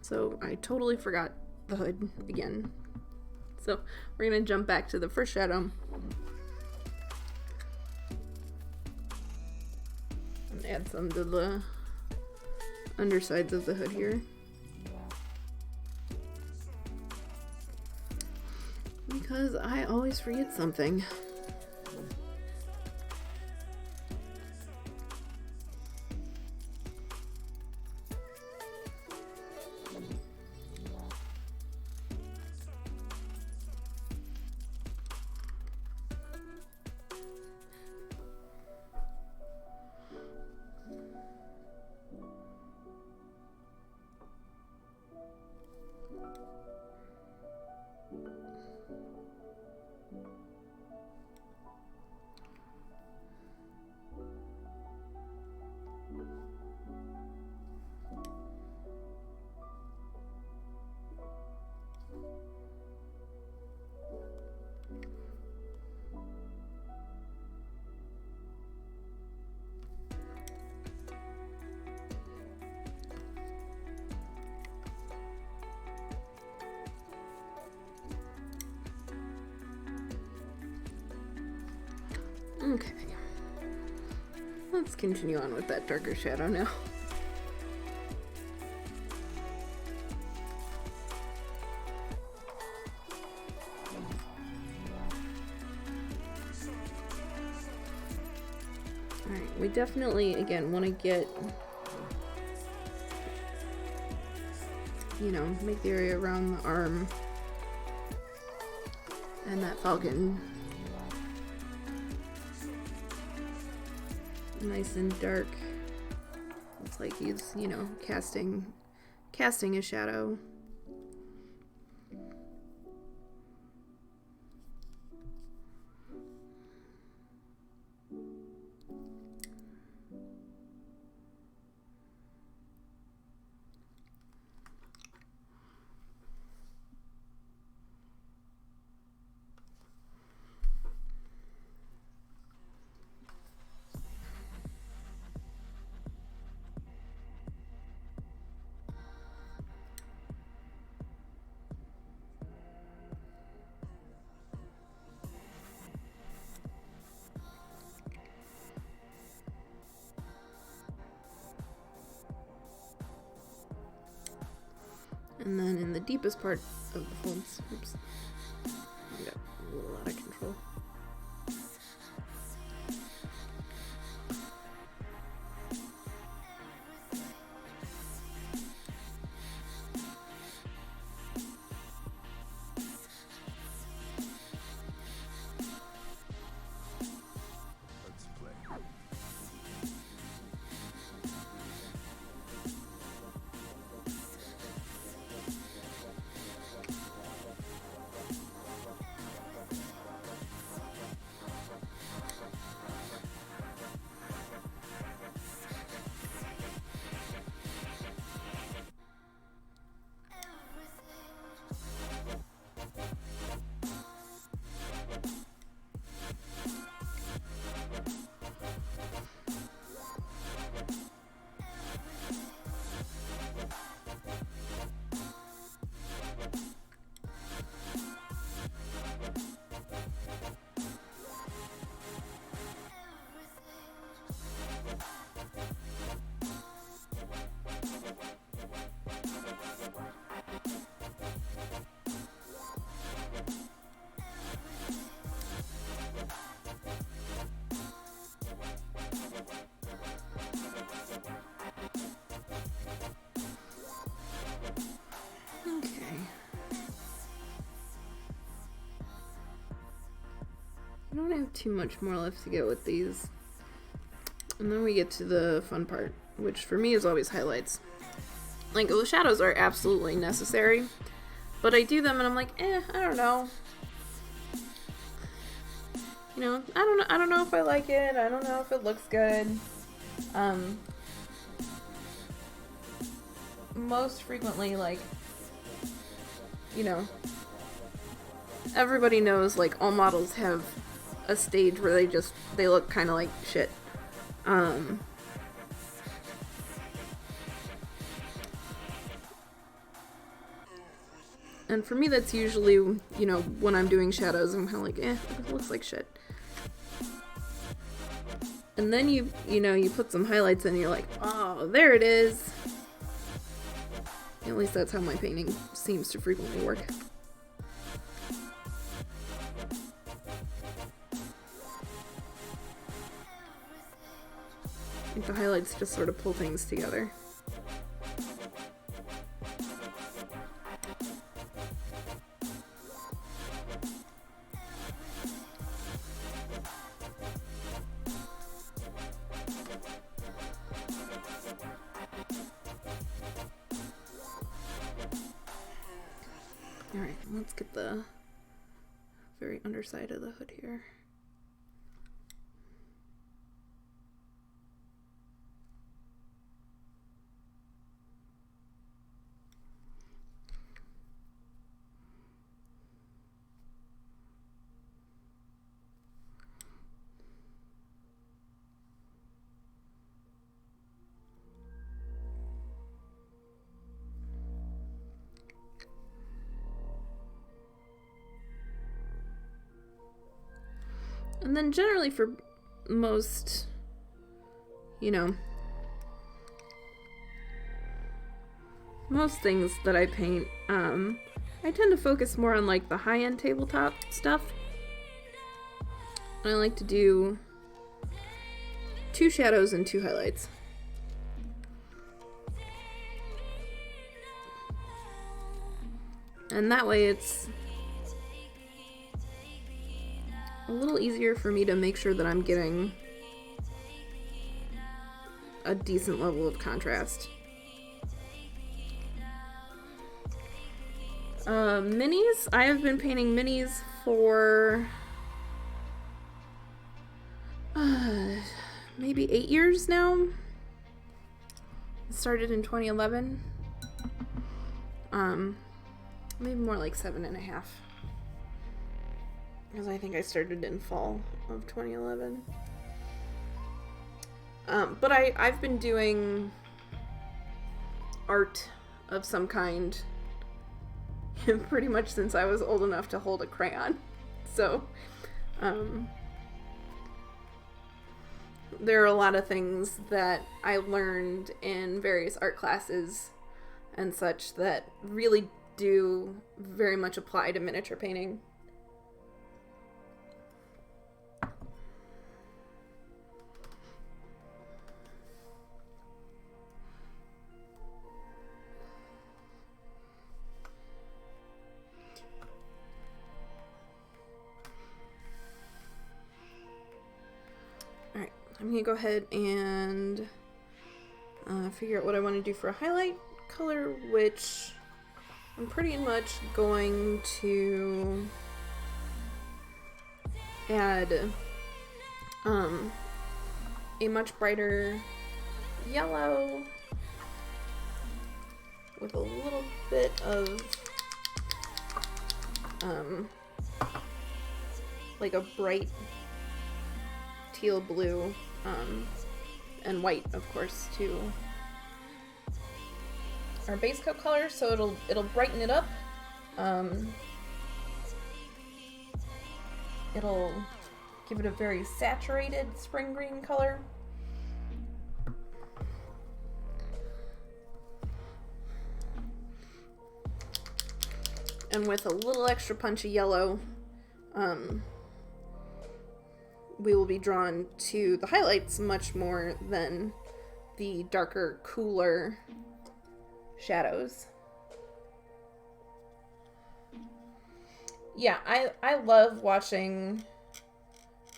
So I totally forgot the hood again. So we're going to jump back to the first shadow. And add some to the undersides of the hood here. Because I always forget something. Okay, let's continue on with that darker shadow now. We definitely, again, want to get, you know, make the area around the arm and that falcon nice and dark. Looks like he's, you know, casting a shadow. And then in the deepest part of the folds, oops, I got a little out of control. I don't have too much more left to go with these. And then we get to the fun part, which for me is always highlights. Like, the shadows are absolutely necessary, but I do them and I'm like, I don't know. You know, I don't know if I like it. I don't know if it looks good. Most frequently, like, you know, everybody knows, like, all models have a stage where they look kind of like shit. And for me, that's usually, you know, when I'm doing shadows, I'm kind of like, it looks like shit. And then you put some highlights in and you're like, oh, there it is. At least that's how my painting seems to frequently work. I think the highlights just sort of pull things together. Alright, let's get the very underside of the hood here. And then generally for most, you know, most things that I paint, I tend to focus more on like the high-end tabletop stuff. I like to do 2 shadows and 2 highlights. And that way it's a little easier for me to make sure that I'm getting a decent level of contrast. Minis. I have been painting minis for maybe 8 years now. It started in 2011. Maybe more like 7.5. Because I think I started in fall of 2011. But I've been doing art of some kind pretty much since I was old enough to hold a crayon. So, there are a lot of things that I learned in various art classes and such that really do very much apply to miniature painting. Alright, I'm going to go ahead and figure out what I want to do for a highlight color, which I'm pretty much going to add a much brighter yellow with a little bit of like a bright teal blue, and white, of course, to our base coat color, so it'll brighten it up. It'll give it a very saturated spring green color. And with a little extra punch of yellow, we will be drawn to the highlights much more than the darker, cooler shadows. Yeah, I love watching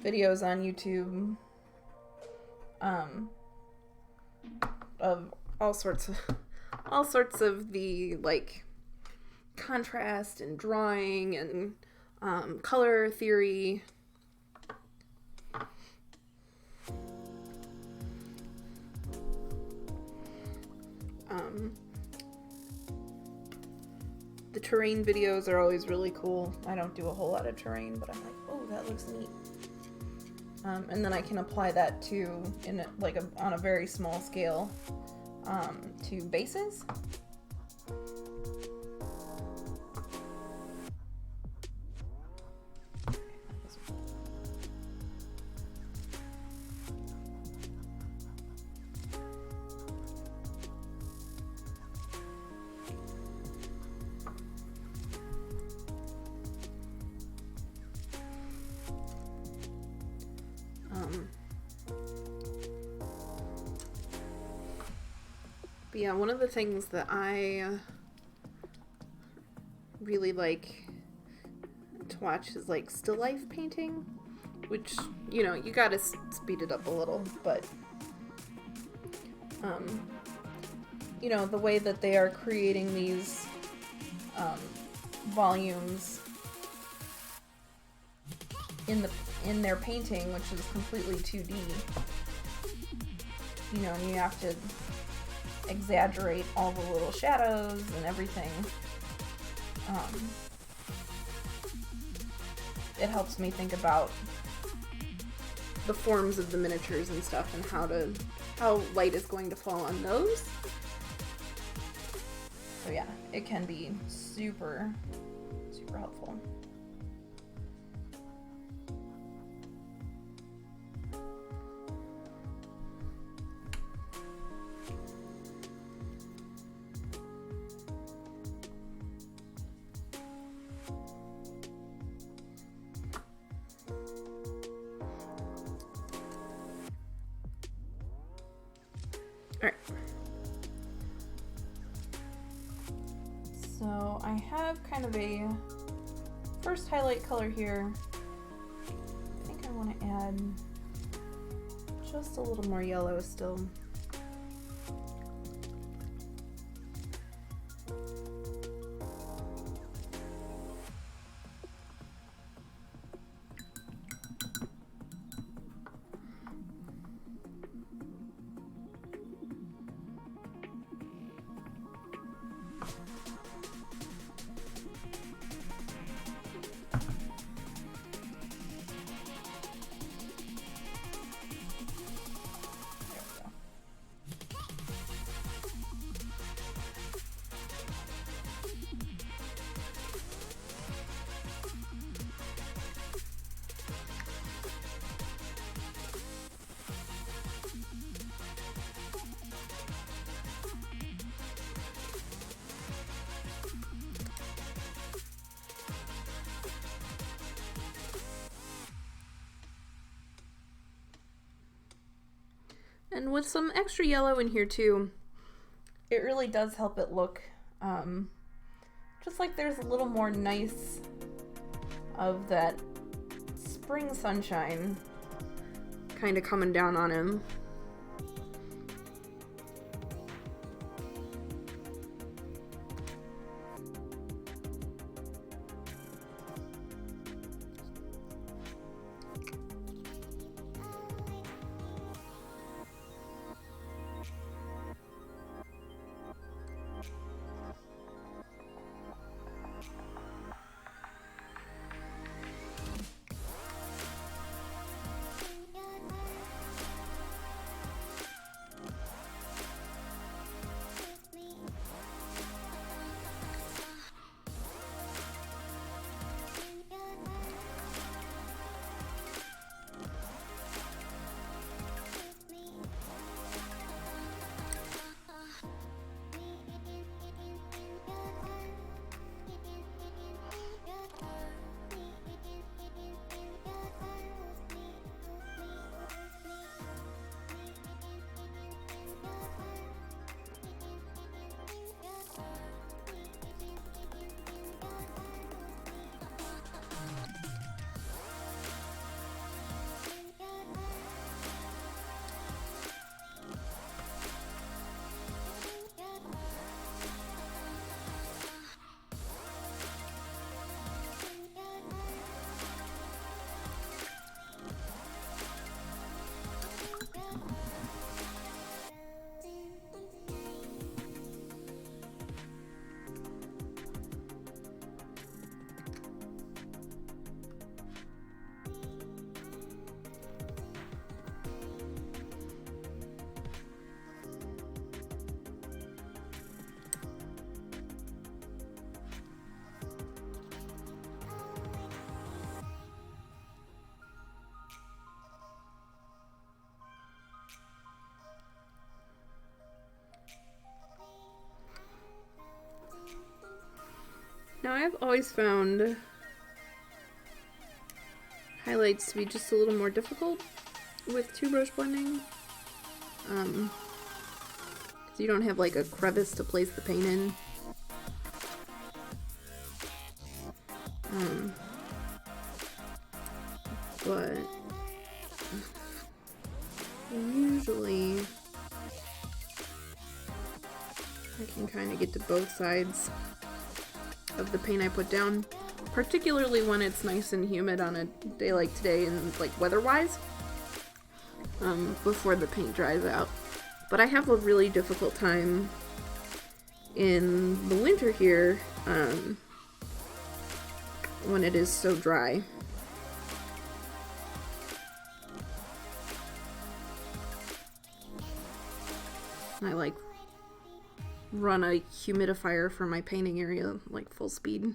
videos on YouTube of all sorts of the like contrast and drawing and color theory. The terrain videos are always really cool. I don't do a whole lot of terrain, but I'm like, oh, that looks neat. And then I can apply that to on a very small scale to bases. But yeah, one of the things that I really like to watch is like still life painting, which, you know, you gotta speed it up a little, but you know, the way that they are creating these volumes in their painting, which is completely 2D, you know, and you have to exaggerate all the little shadows and everything. It helps me think about the forms of the miniatures and stuff and how light is going to fall on those. So yeah, it can be super, super helpful. Alright. So I have kind of a first highlight color here. I think I want to add just a little more yellow still. And with some extra yellow in here too, it really does help it look just like there's a little more nice of that spring sunshine kind of coming down on him. Now I've always found highlights to be just a little more difficult with two brush blending. Because you don't have like a crevice to place the paint in. But usually I can kind of get to both sides of the paint I put down, particularly when it's nice and humid on a day like today and like weather-wise, before the paint dries out. But I have a really difficult time in the winter here when it is so dry. I like run a humidifier for my painting area like full speed.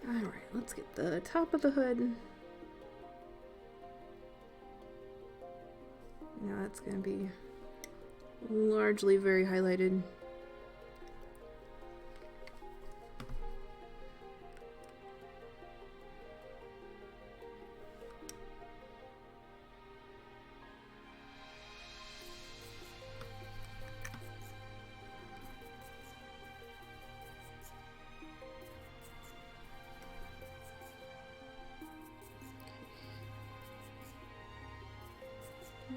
Alright, let's get the top of the hood. Now that's going to be largely very highlighted.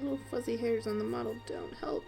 Little fuzzy hairs on the model don't help.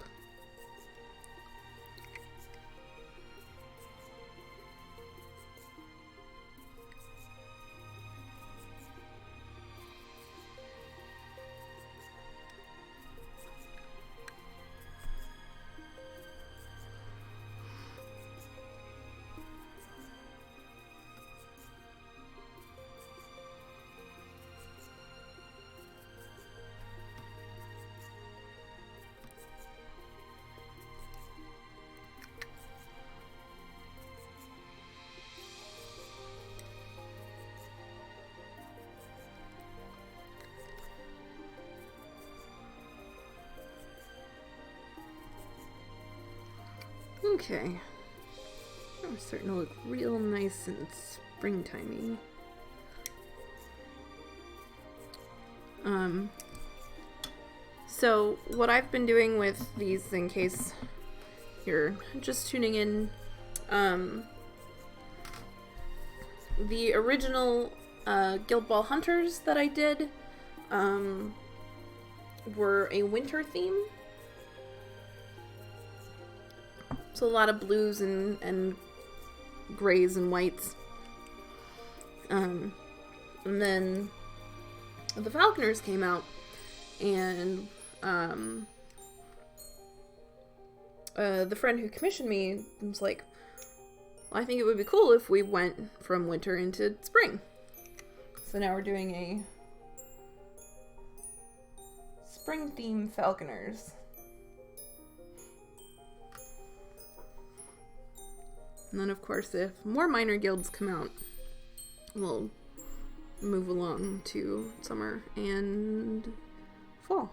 Okay. I'm starting to look real nice and springtimey. So what I've been doing with these, in case you're just tuning in, the original Guild Ball Hunters that I did were a winter theme. So a lot of blues and grays and whites. And then the Falconers came out, and the friend who commissioned me was like, well, I think it would be cool if we went from winter into spring. So now we're doing a spring theme Falconers. And then, of course, if more minor guilds come out, we'll move along to summer and fall.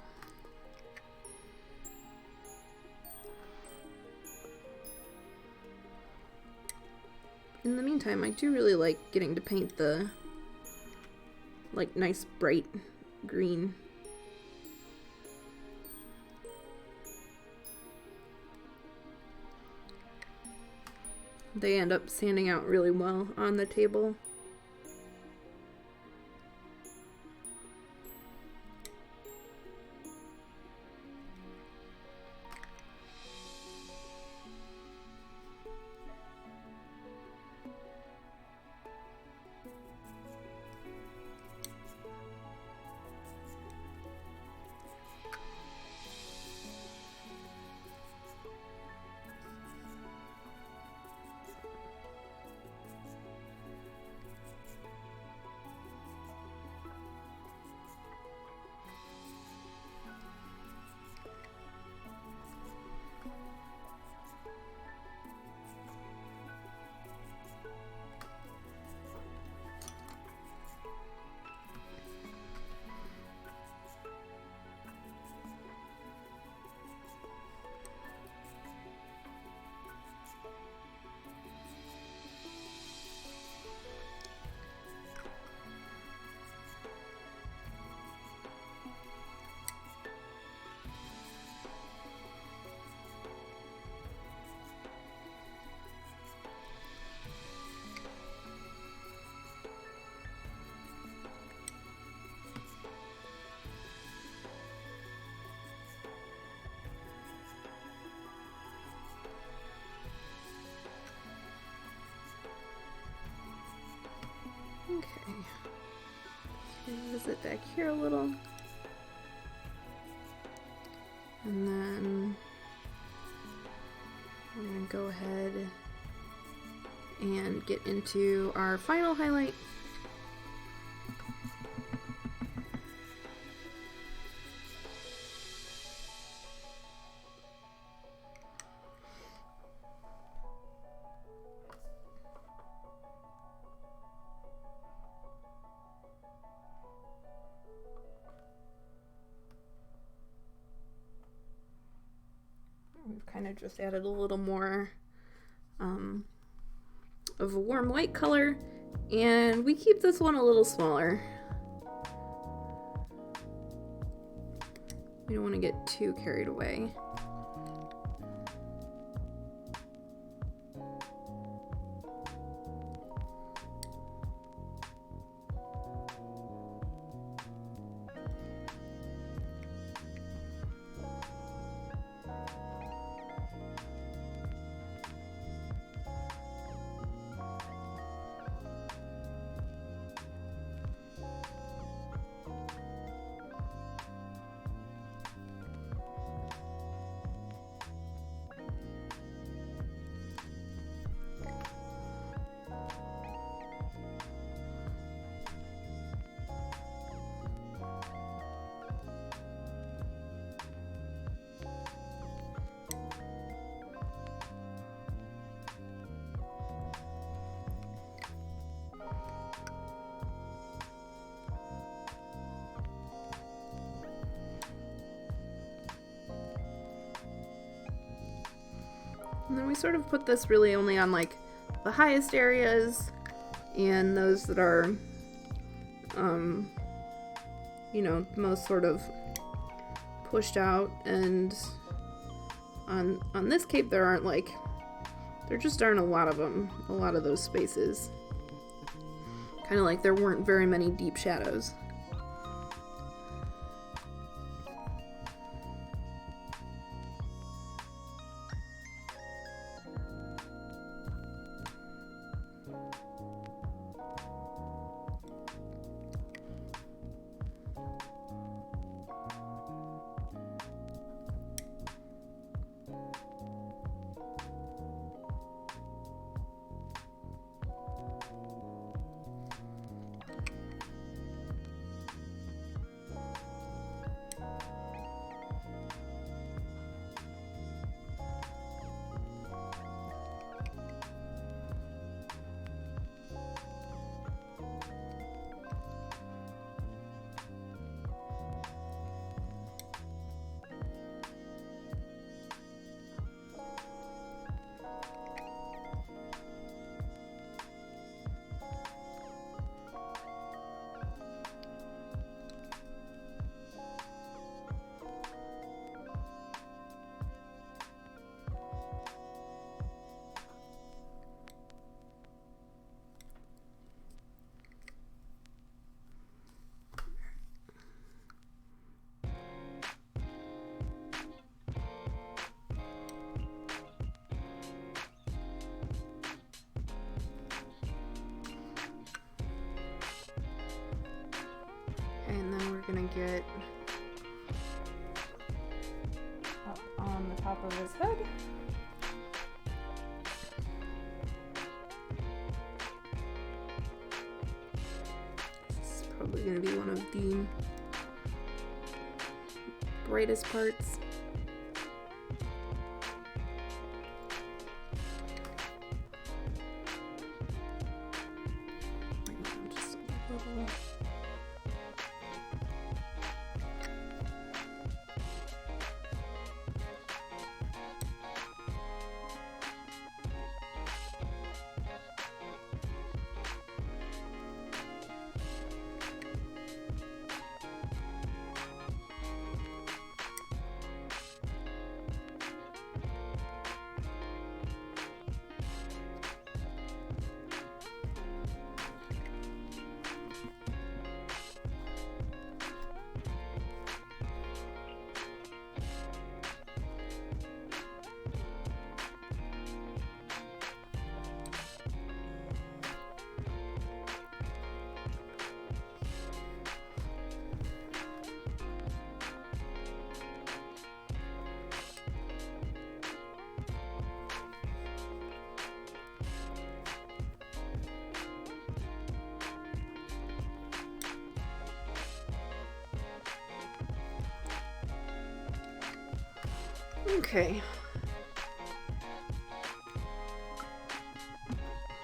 In the meantime, I do really like getting to paint the, like, nice bright green. They end up standing out really well on the table. Okay, visit back here a little, and then we're going to go ahead and get into our final highlight. kind of just added a little more of a warm white color, and we keep this one a little smaller. We don't want to get too carried away. And then we sort of put this really only on like the highest areas and those that are, you know, most sort of pushed out. And on this cape there just aren't a lot of them, a lot of those spaces. Kind of like there weren't very many deep shadows. And then we're gonna get up on the top of his hood. This is probably gonna be one of the brightest parts. Just a little. Okay.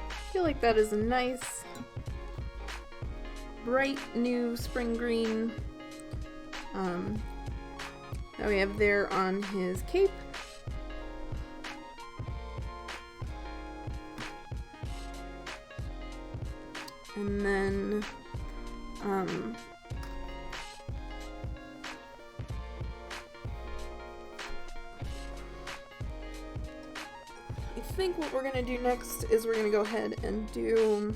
I feel like that is a nice, bright new spring green that we have there on his cape. And then, I think what we're gonna do next is we're gonna go ahead and do,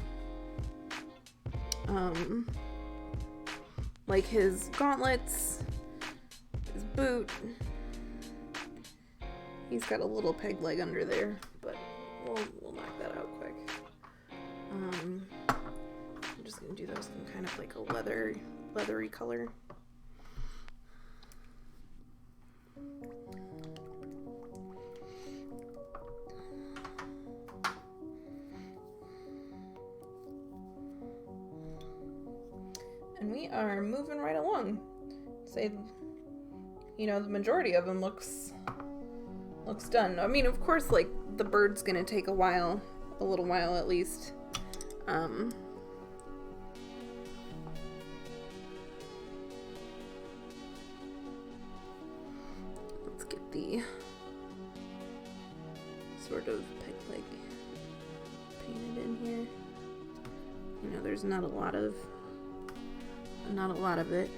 like his gauntlets, his boot. He's got a little peg leg under there, but we'll knock that out quick. I'm just gonna do those in kind of like a leathery color. And we are moving right along. Say, you know, the majority of them looks done. I mean, of course, like, the bird's gonna take a little while at least. Let's get the sort of peg leg painted in here. You know, there's not a lot of it.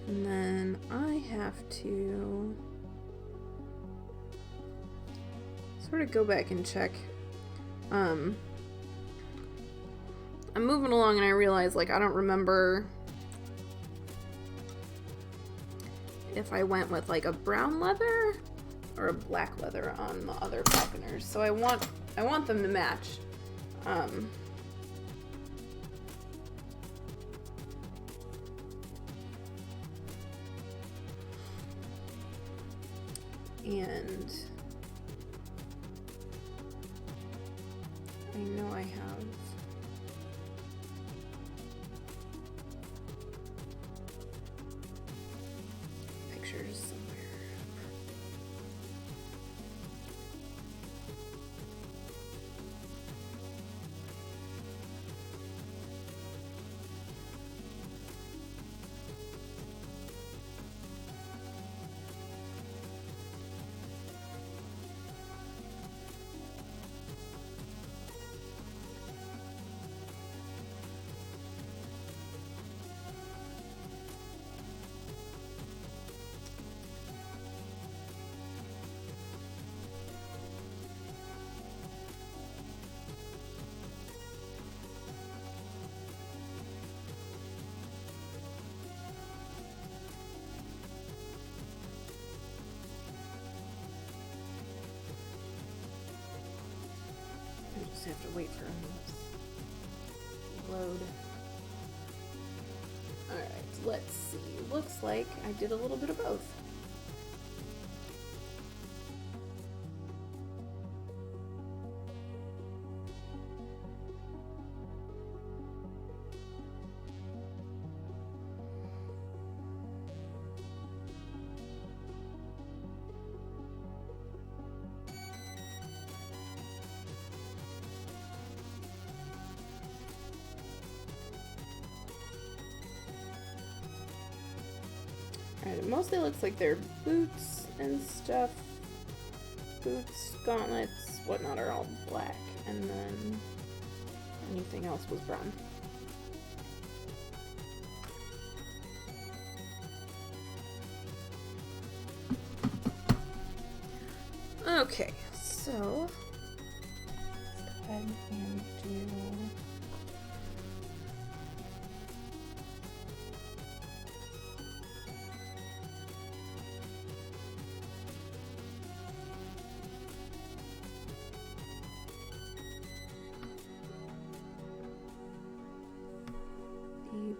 And then I have to sort of go back and check. I'm moving along and I realize, like, I don't remember if I went with like a brown leather or a black leather on the other Falconers. So I want them to match. And I know I have pictures somewhere. I just have to wait for them to load. Alright, let's see. Looks like I did a little bit of both. Alright, it mostly looks like they're boots and stuff. Boots, gauntlets, whatnot are all black, and then anything else was brown. Okay, so let's go ahead and do the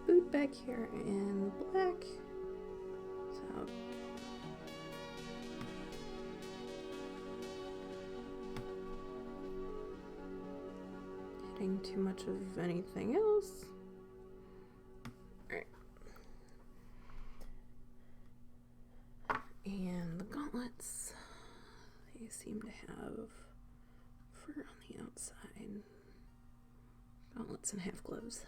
boot back here in black. So hitting too much of anything else. Alright. And the gauntlets, they seem to have fur on the outside. Gauntlets and half gloves.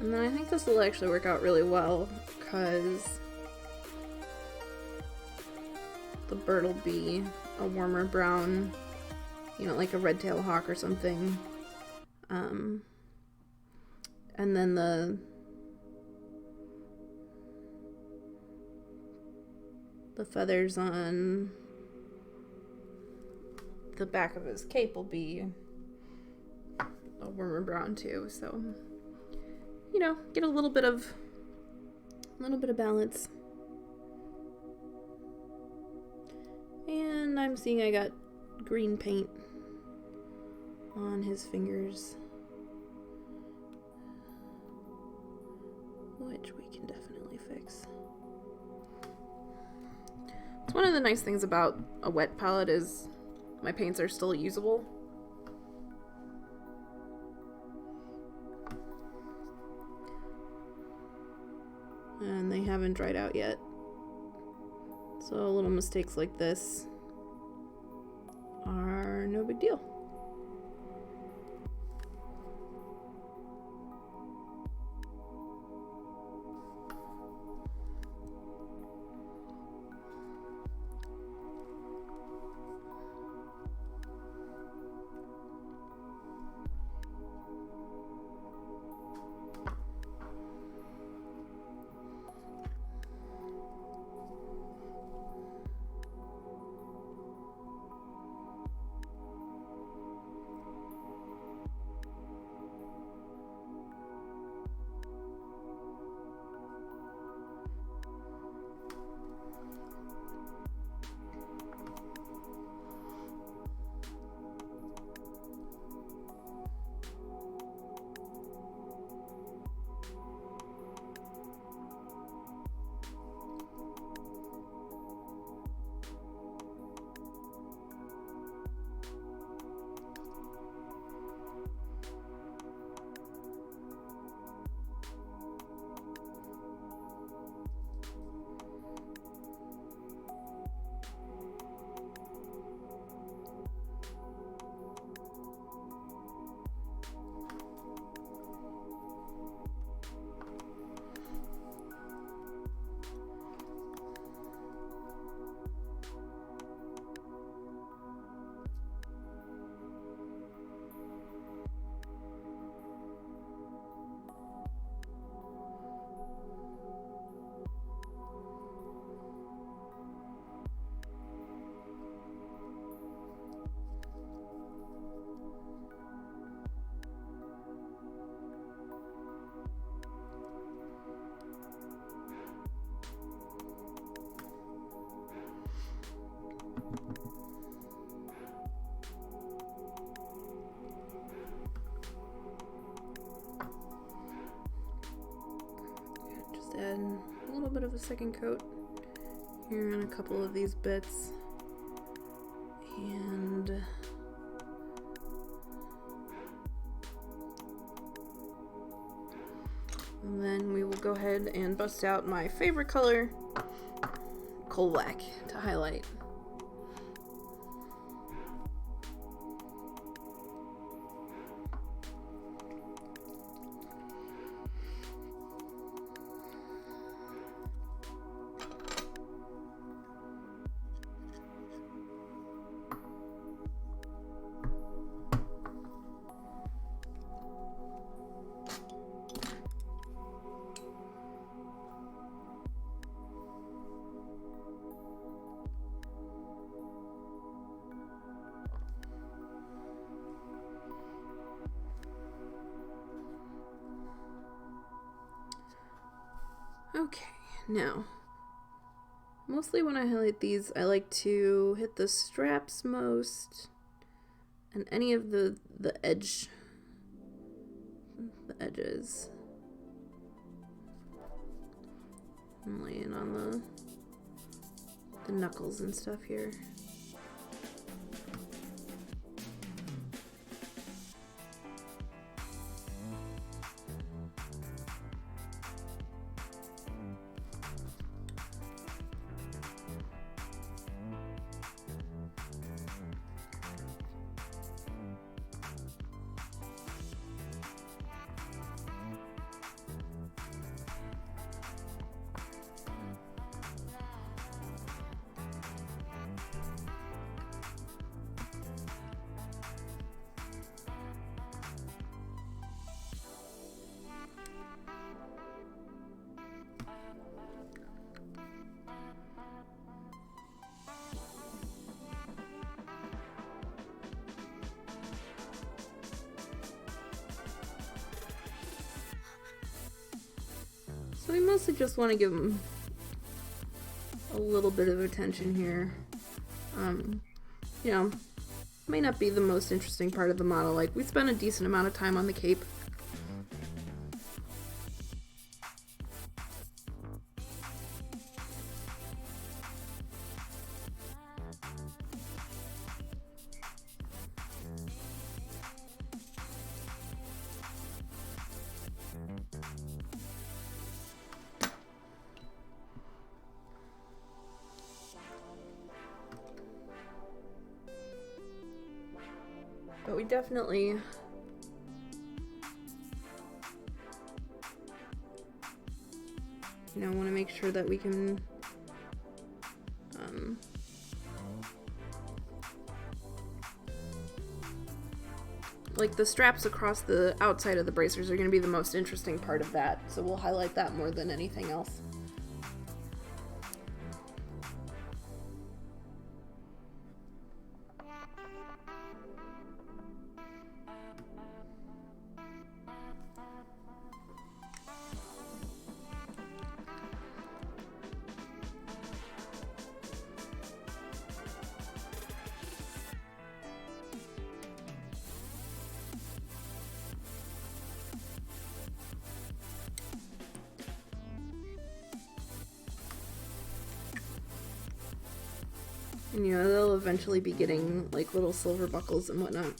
And then I think this will actually work out really well because the bird will be a warmer brown, you know, like a red-tailed hawk or something. And then the feathers on the back of his cape will be a warmer brown too, so you know, get a little bit of balance. And I'm seeing I got green paint on his fingers, which we can definitely fix. It's one of the nice things about a wet palette is my paints are still usable. And they haven't dried out yet. So little mistakes like this are no big deal. Add a little bit of a second coat here on a couple of these bits, and then we will go ahead and bust out my favorite color, coal black, to highlight. Okay, now, mostly when I highlight these, I like to hit the straps most, and any of the edges. I'm laying on the knuckles and stuff here. we mostly just want to give him a little bit of attention here. You know, may not be the most interesting part of the model. Like, we spent a decent amount of time on the cape. But we definitely want to make sure that we can like the straps across the outside of the bracers are going to be the most interesting part of that, so we'll highlight that more than anything else. And they'll eventually be getting like little silver buckles and whatnot.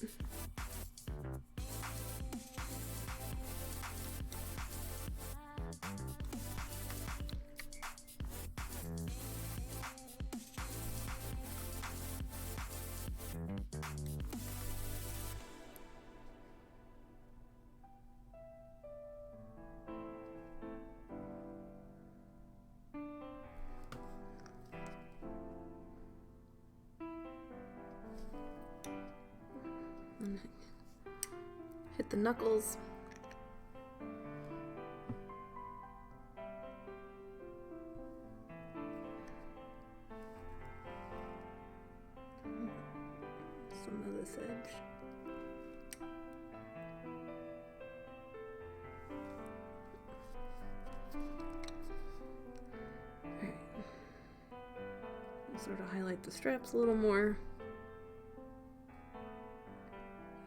Hit the knuckles. Some of this edge. Alright. Sort of highlight the straps a little more.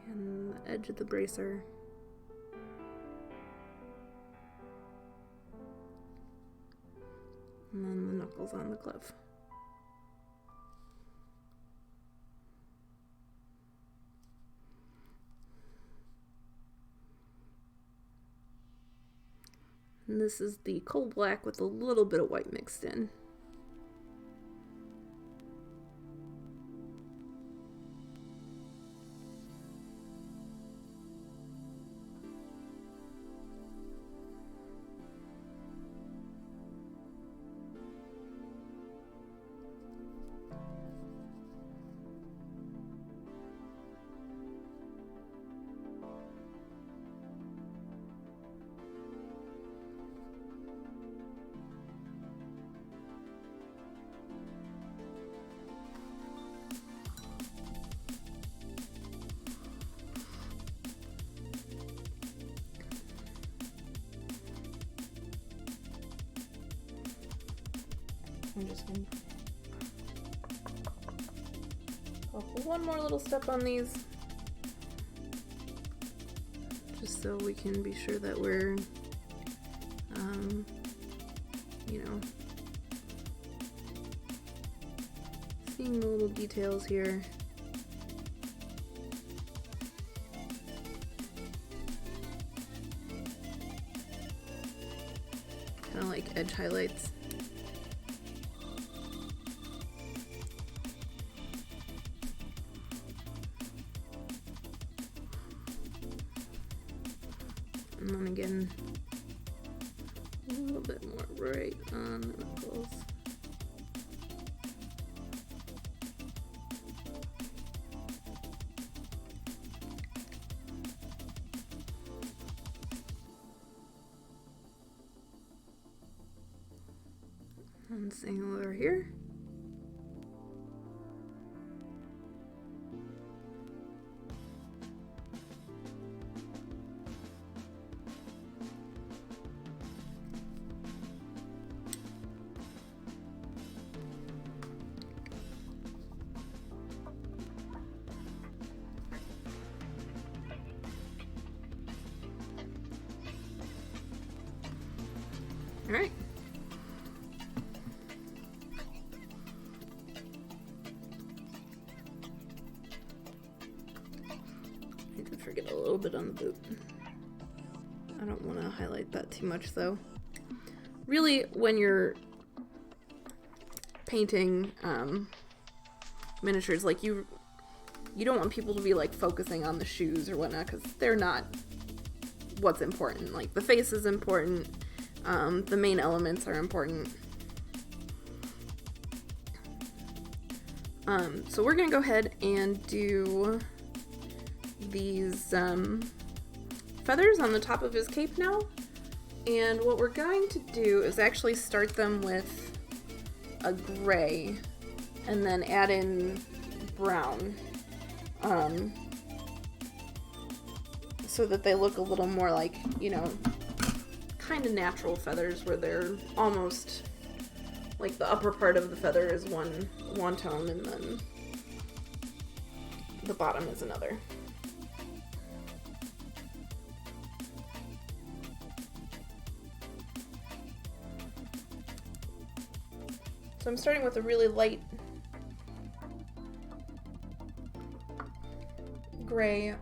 And the edge of the bracer. And then the knuckles on the glove. And this is the coal black with a little bit of white mixed in. I'm just going to put one more little step on these, just so we can be sure that we're, seeing the little details here. Kind of like edge highlights. And then again, a little bit more right on the knuckles. And same over here. Alright. I did forget a little bit on the boot. I don't want to highlight that too much though. Really, when you're painting miniatures, like you don't want people to be like focusing on the shoes or whatnot, because they're not what's important. Like the face is important, the main elements are important. So we're gonna go ahead and do these feathers on the top of his cape now, and what we're going to do is actually start them with a gray and then add in brown, so that they look a little more like, you know, kind of natural feathers, where they're almost like the upper part of the feather is one tone and then the bottom is another. So I'm starting with a really light gray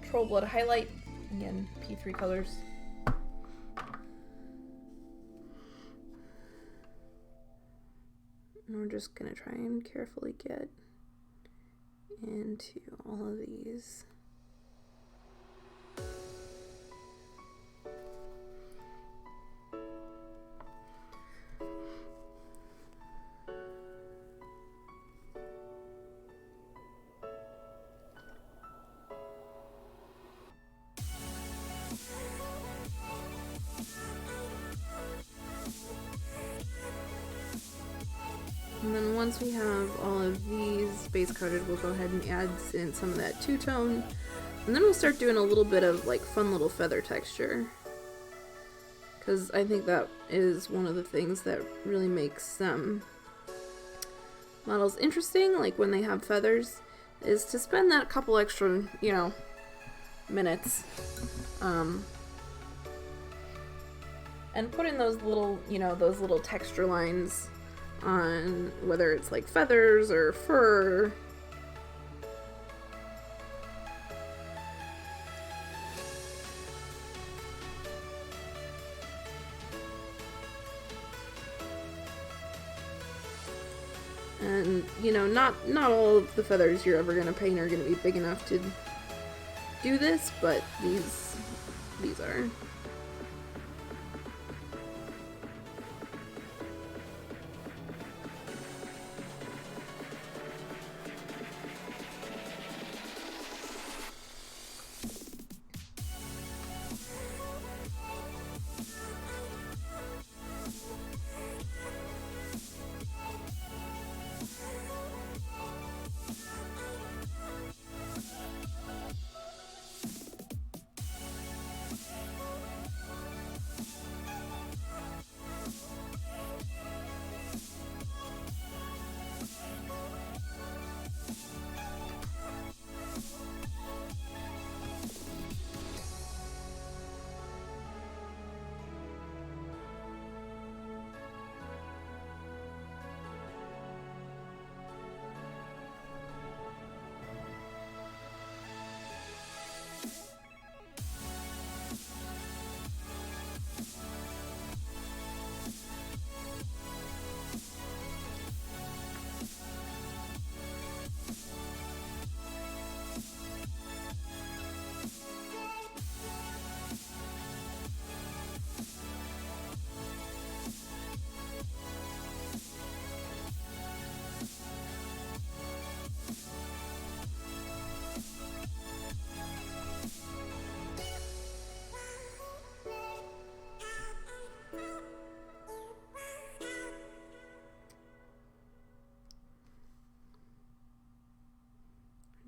Troll Blood highlight, again P3 colors. And we're just gonna try and carefully get into all of these. And then once we have all of these base coated, we'll go ahead and add in some of that two-tone. And then we'll start doing a little bit of like fun little feather texture, because I think that is one of the things that really makes models interesting, like when they have feathers, is to spend that couple extra, you know, minutes and put in those little, you know, those little texture lines on whether it's like feathers or fur. And, you know, not all of the feathers you're ever going to paint are going to be big enough to do this, but these are.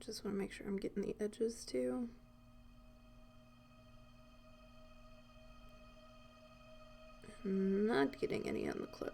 Just want to make sure I'm getting the edges too. Not getting any on the cloak.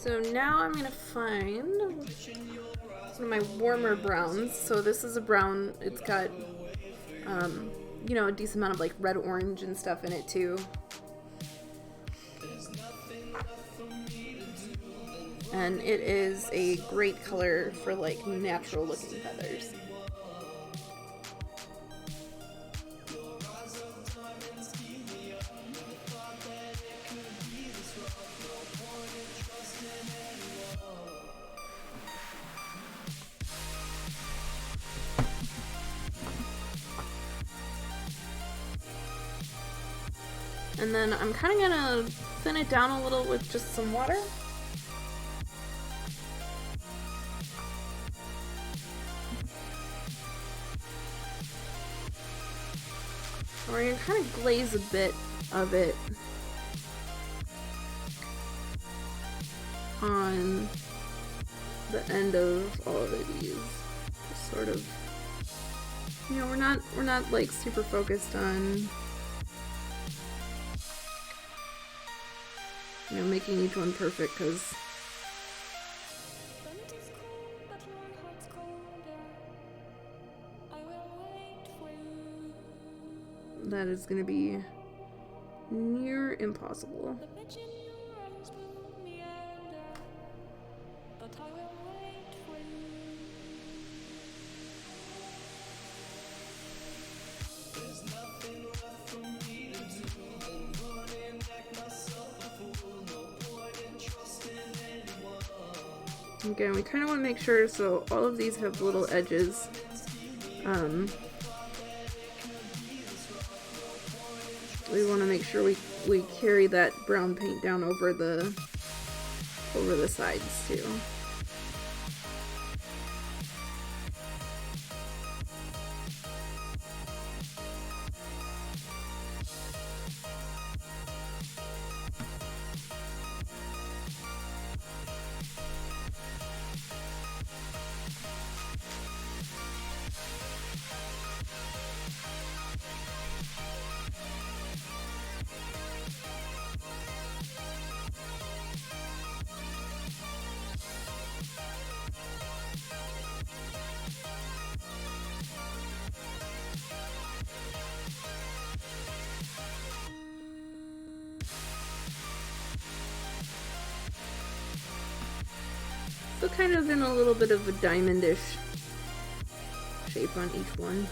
So now I'm gonna find one of my warmer browns. So this is a brown, it's got, you know, a decent amount of like red orange and stuff in it too. And it is a great color for like natural looking feathers. And then I'm kind of gonna thin it down a little with just some water. We're gonna kind of glaze a bit of it on the end of all of these. Just sort of, you know, we're not like super focused on, you know, making each one perfect, because that is going to be near impossible. Again, we kind of want to make sure so all of these have little edges. We want to make sure we carry that brown paint down over the sides too. So kind of in a little bit of a diamondish shape on each one.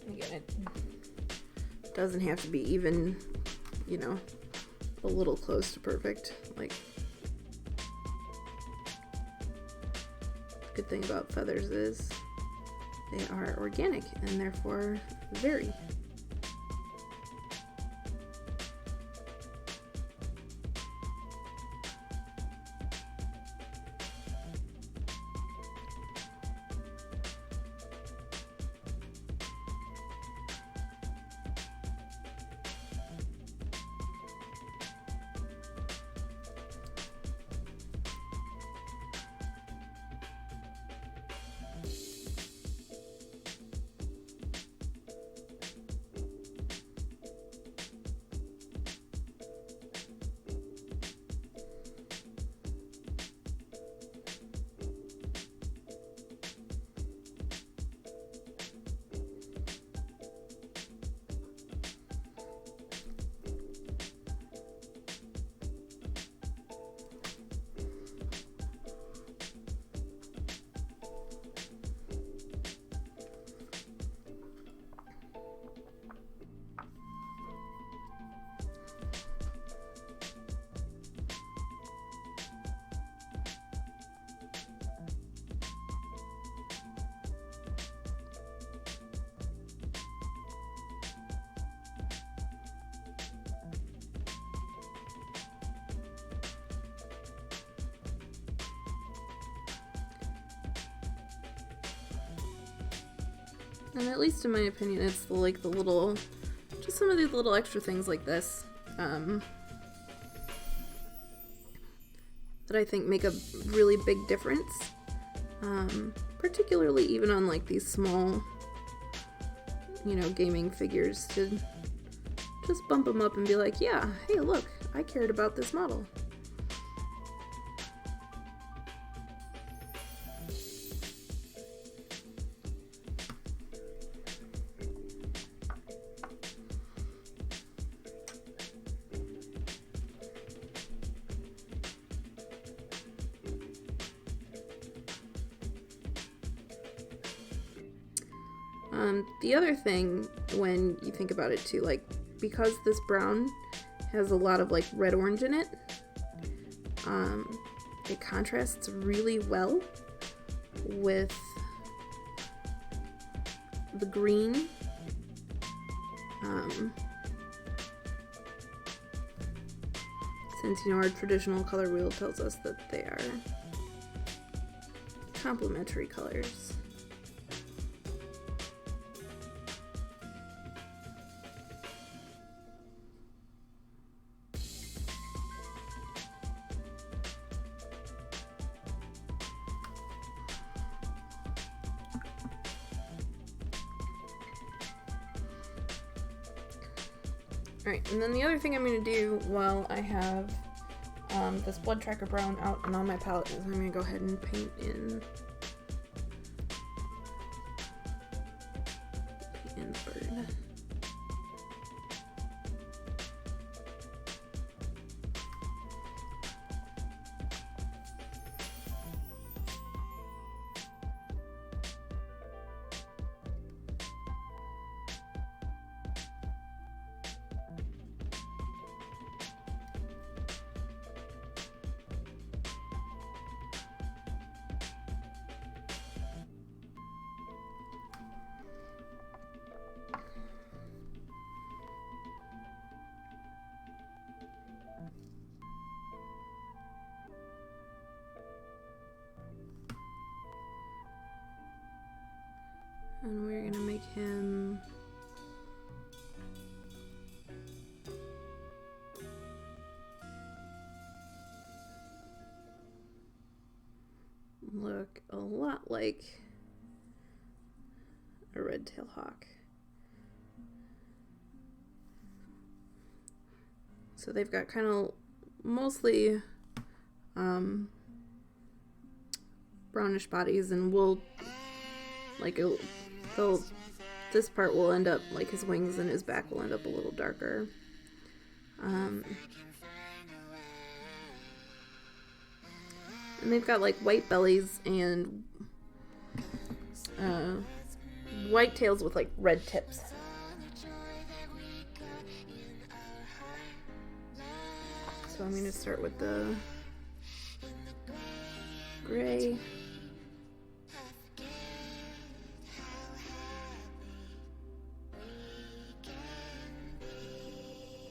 Again, it doesn't have to be even, you know, a little close to perfect. Like, good thing about feathers is they are organic and therefore vary. And at least in my opinion, it's the little, just some of these little extra things like this, that I think make a really big difference. Particularly even on like these small, gaming figures, to just bump them up and be like, yeah, hey, look, I cared about this model. The other thing, when you think about it too, like, because this brown has a lot of like red orange in it, it contrasts really well with the green. Since our traditional color wheel tells us that they are complementary colors. Alright, and then the other thing I'm going to do while I have this Blood Tracker Brown out and on my palette is I'm going to go ahead and paint in the bird. And we're gonna make him look a lot like a red-tailed hawk. So they've got kind of mostly brownish bodies, and this part will end up, like his wings and his back will end up a little darker. And they've got like white bellies and white tails with like red tips. So I'm going to start with the gray.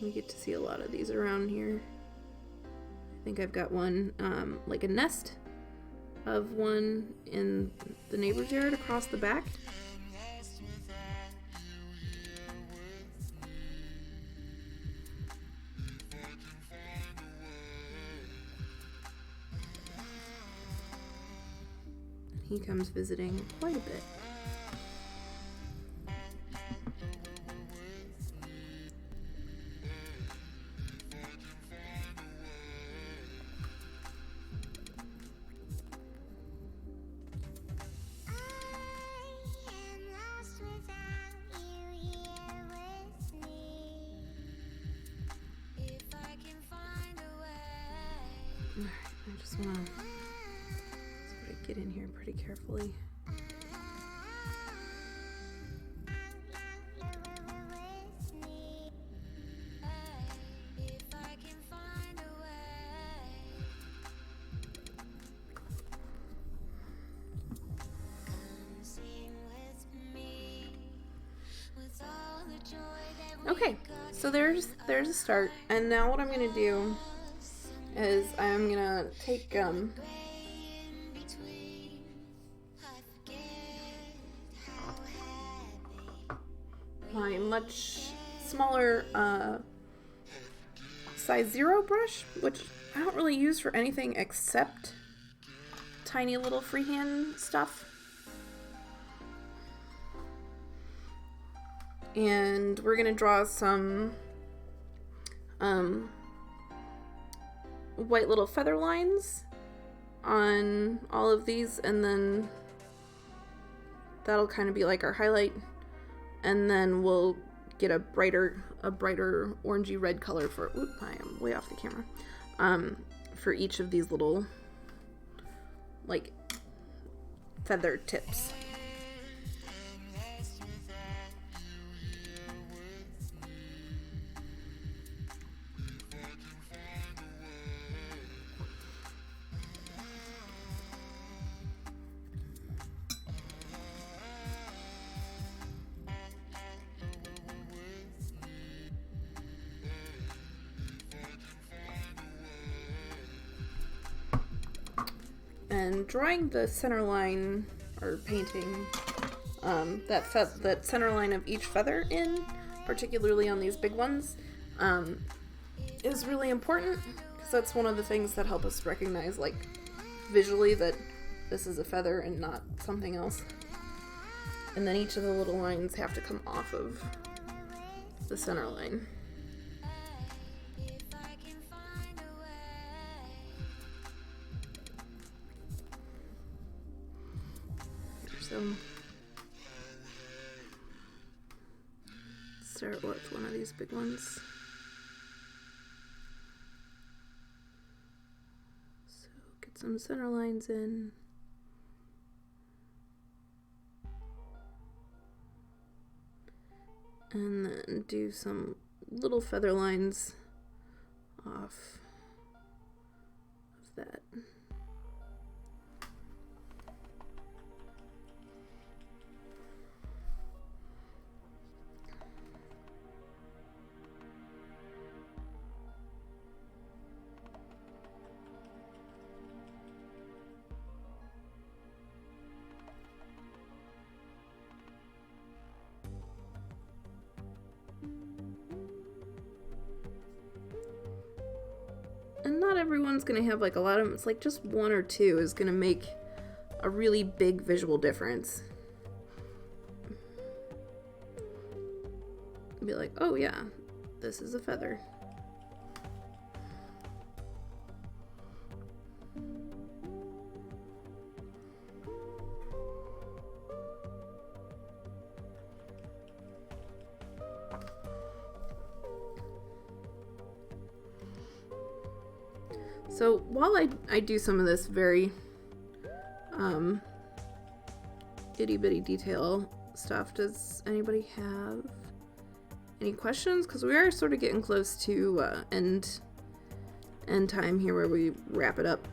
We get to see a lot of these around here. I think I've got one, like a nest of one in the neighbor's yard across the back. He comes visiting quite a bit. I just want to sort of get in here pretty carefully. Okay, so there's a start, and now what I'm going to do is I'm going to take my much smaller size 0 brush, which I don't really use for anything except tiny little freehand stuff. And we're gonna draw some white little feather lines on all of these, and then that'll kind of be like our highlight, and then we'll get a brighter orangey red color for, oop, I am way off the camera, for each of these little like feather tips. And drawing the center line, or painting that center line of each feather in, particularly on these big ones, is really important, because that's one of the things that help us recognize, like, visually that this is a feather and not something else. And then each of the little lines have to come off of the center line. So start with one of these big ones. So get some center lines in. And then do some little feather lines off of that. And not everyone's gonna have like a lot of, it's like just one or two is gonna make a really big visual difference. Be like, oh yeah, this is a feather. So while I do some of this very itty bitty detail stuff, does anybody have any questions? Because we are sort of getting close to end time here where we wrap it up.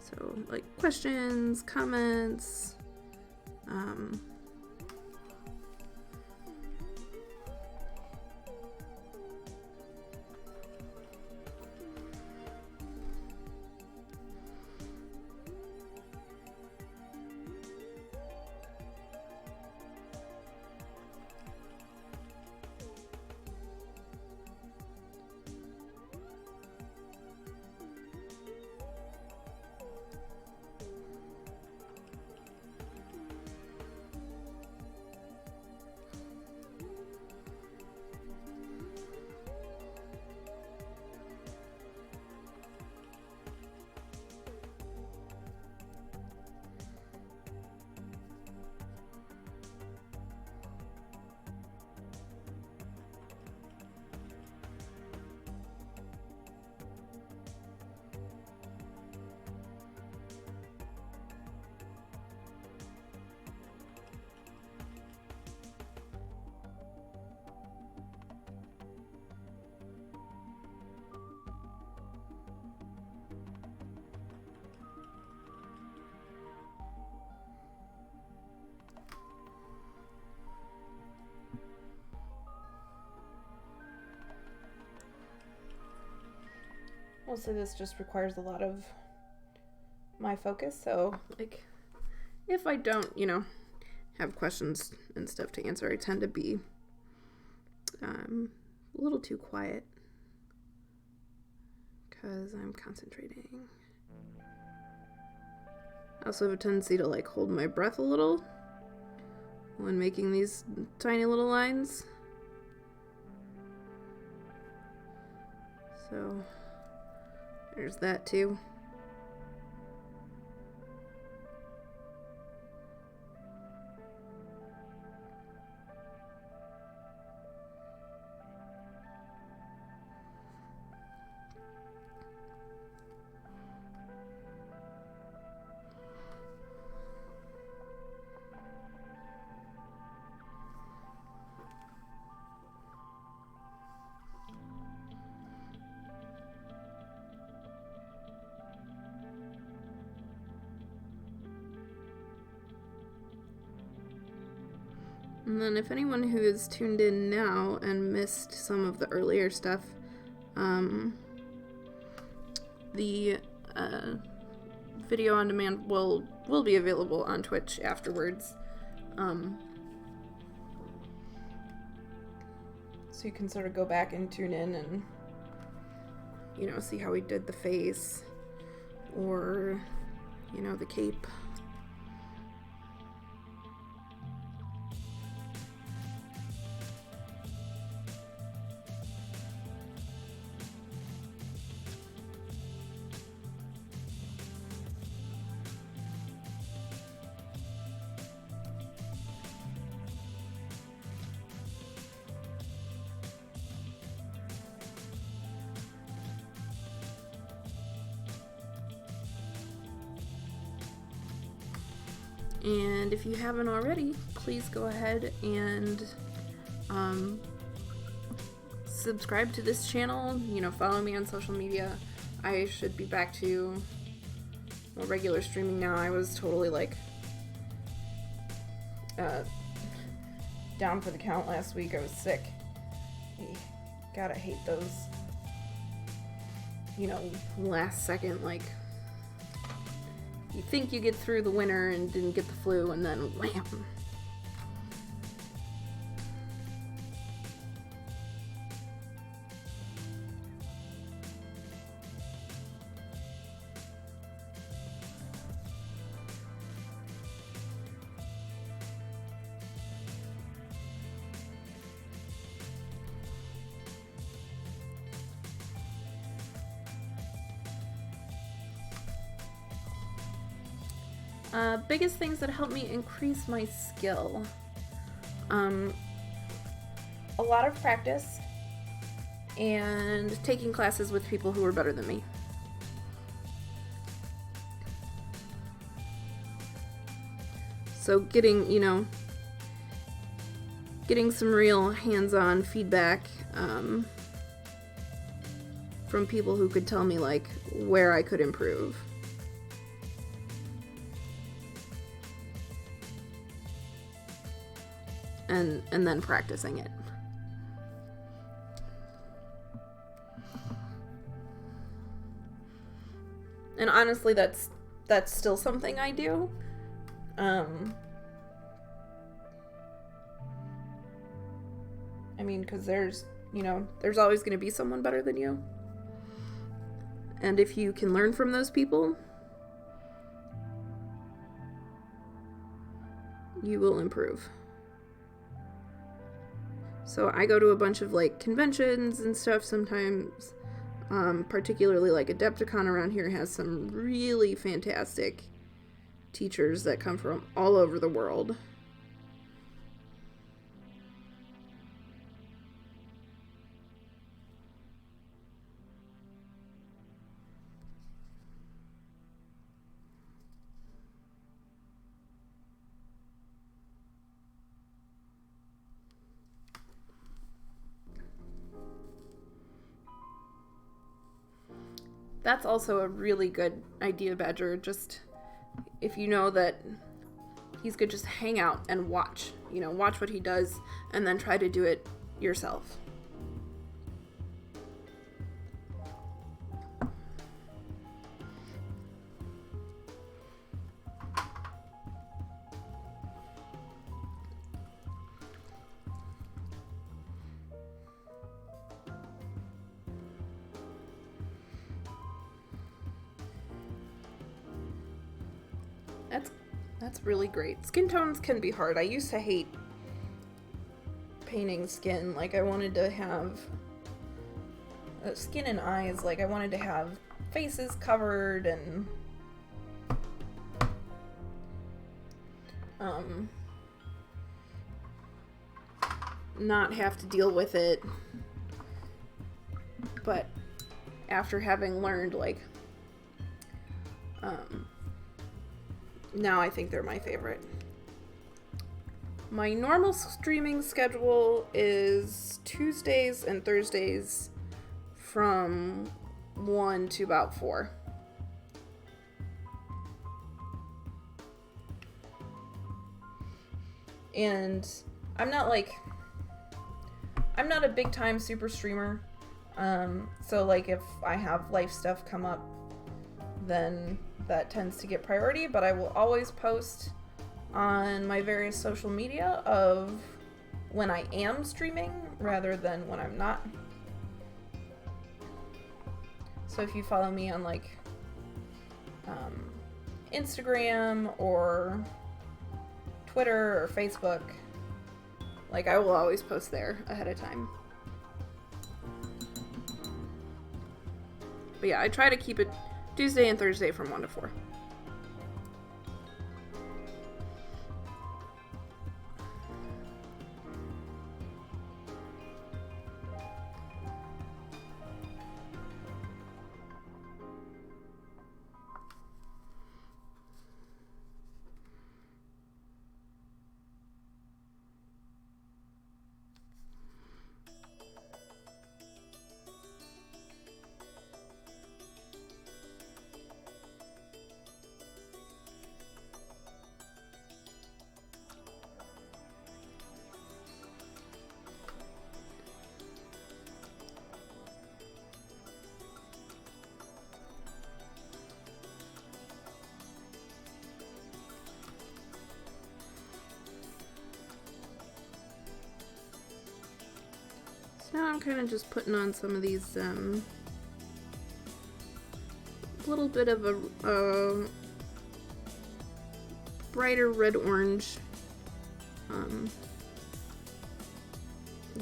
So like questions, comments, mostly this just requires a lot of my focus. So, like, if I don't, have questions and stuff to answer, I tend to be a little too quiet because I'm concentrating. I also have a tendency to, like, hold my breath a little when making these tiny little lines. So, there's that too. And then if anyone who is tuned in now and missed some of the earlier stuff, the video on demand will be available on Twitch afterwards. So you can sort of go back and tune in and, see how we did the face or, the cape. And if you haven't already, please go ahead and subscribe to this channel, follow me on social media. I should be back to regular streaming now. I was totally down for the count last week. I was sick. Gotta hate those, last second, you think you get through the winter and didn't get the flu, and then wham. Biggest things that help me increase my skill. A lot of practice and taking classes with people who are better than me. So getting some real hands-on feedback from people who could tell me where I could improve. And then practicing it. And honestly, that's still something I do. Because there's always going to be someone better than you. And if you can learn from those people, you will improve. So I go to a bunch of conventions and stuff sometimes, particularly Adepticon around here has some really fantastic teachers that come from all over the world. That's also a really good idea, Badger. Just, if you know that he's good, just hang out and watch. Watch what he does and then try to do it yourself. That's really great. Skin tones can be hard. I used to hate painting skin. Like, I wanted to have skin and eyes. Like, I wanted to have faces covered and not have to deal with it. But after having learned, like, now I think they're my favorite. My normal streaming schedule is Tuesdays and Thursdays from 1 to about 4. And I'm not a big time super streamer. So like if I have life stuff come up, then that tends to get priority, but I will always post on my various social media of when I am streaming rather than when I'm not. So if you follow me on like Instagram or Twitter or Facebook, like I will always post there ahead of time. But yeah, I try to keep it Tuesday and Thursday from 1 to 4. Now I'm kind of just putting on some of these, little bit of a brighter red-orange, a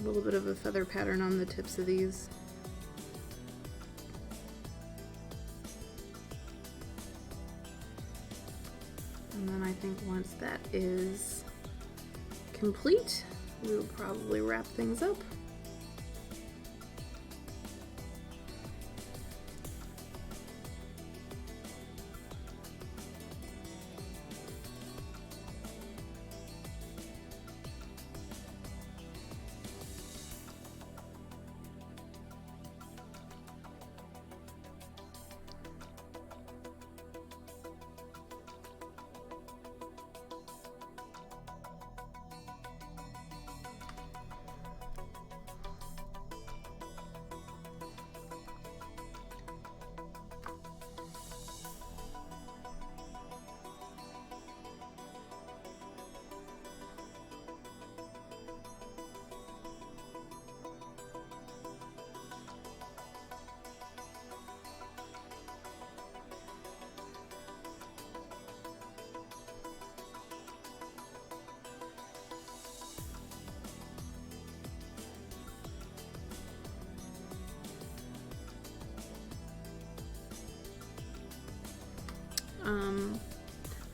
little bit of a feather pattern on the tips of these. And then I think once that is complete, we'll probably wrap things up.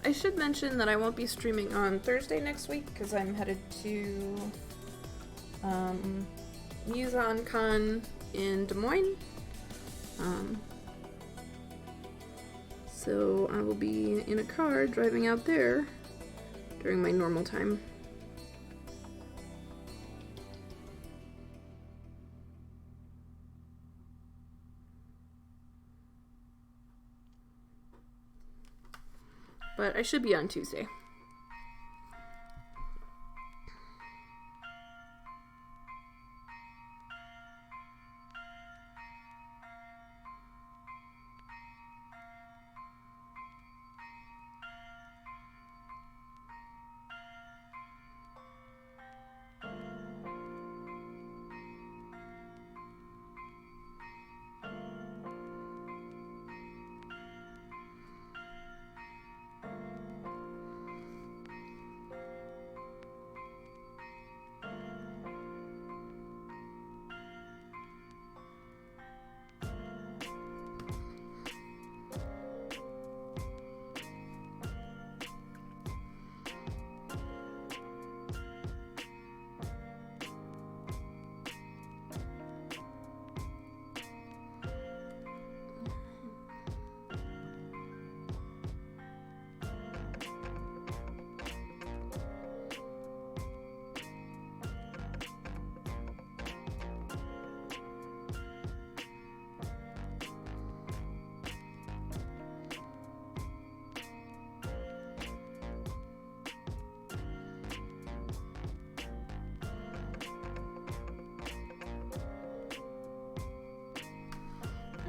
I should mention that I won't be streaming on Thursday next week because I'm headed to MuseonCon in Des Moines. So I will be in a car driving out there during my normal time. But I should be on Tuesday.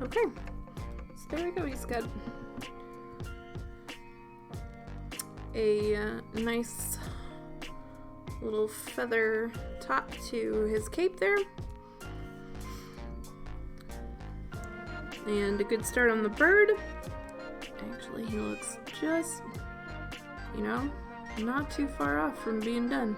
Okay, so there we go. He's got a nice little feather top to his cape there. And a good start on the bird. Actually, he looks just, you know, not too far off from being done.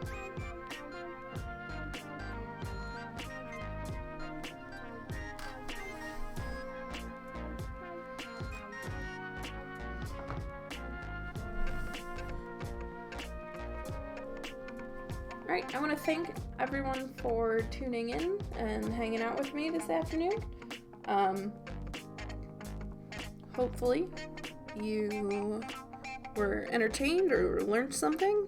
Alright, I want to thank everyone for tuning in and hanging out with me this afternoon. Hopefully you were entertained or learned something.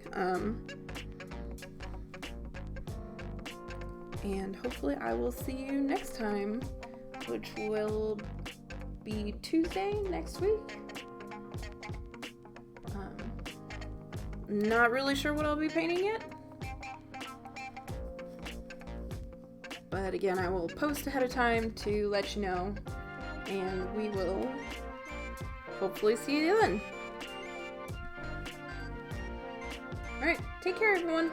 And hopefully I will see you next time, which will be Tuesday next week. Not really sure what I'll be painting yet. But again, I will post ahead of time to let you know, and we will hopefully see you then. Alright, take care everyone.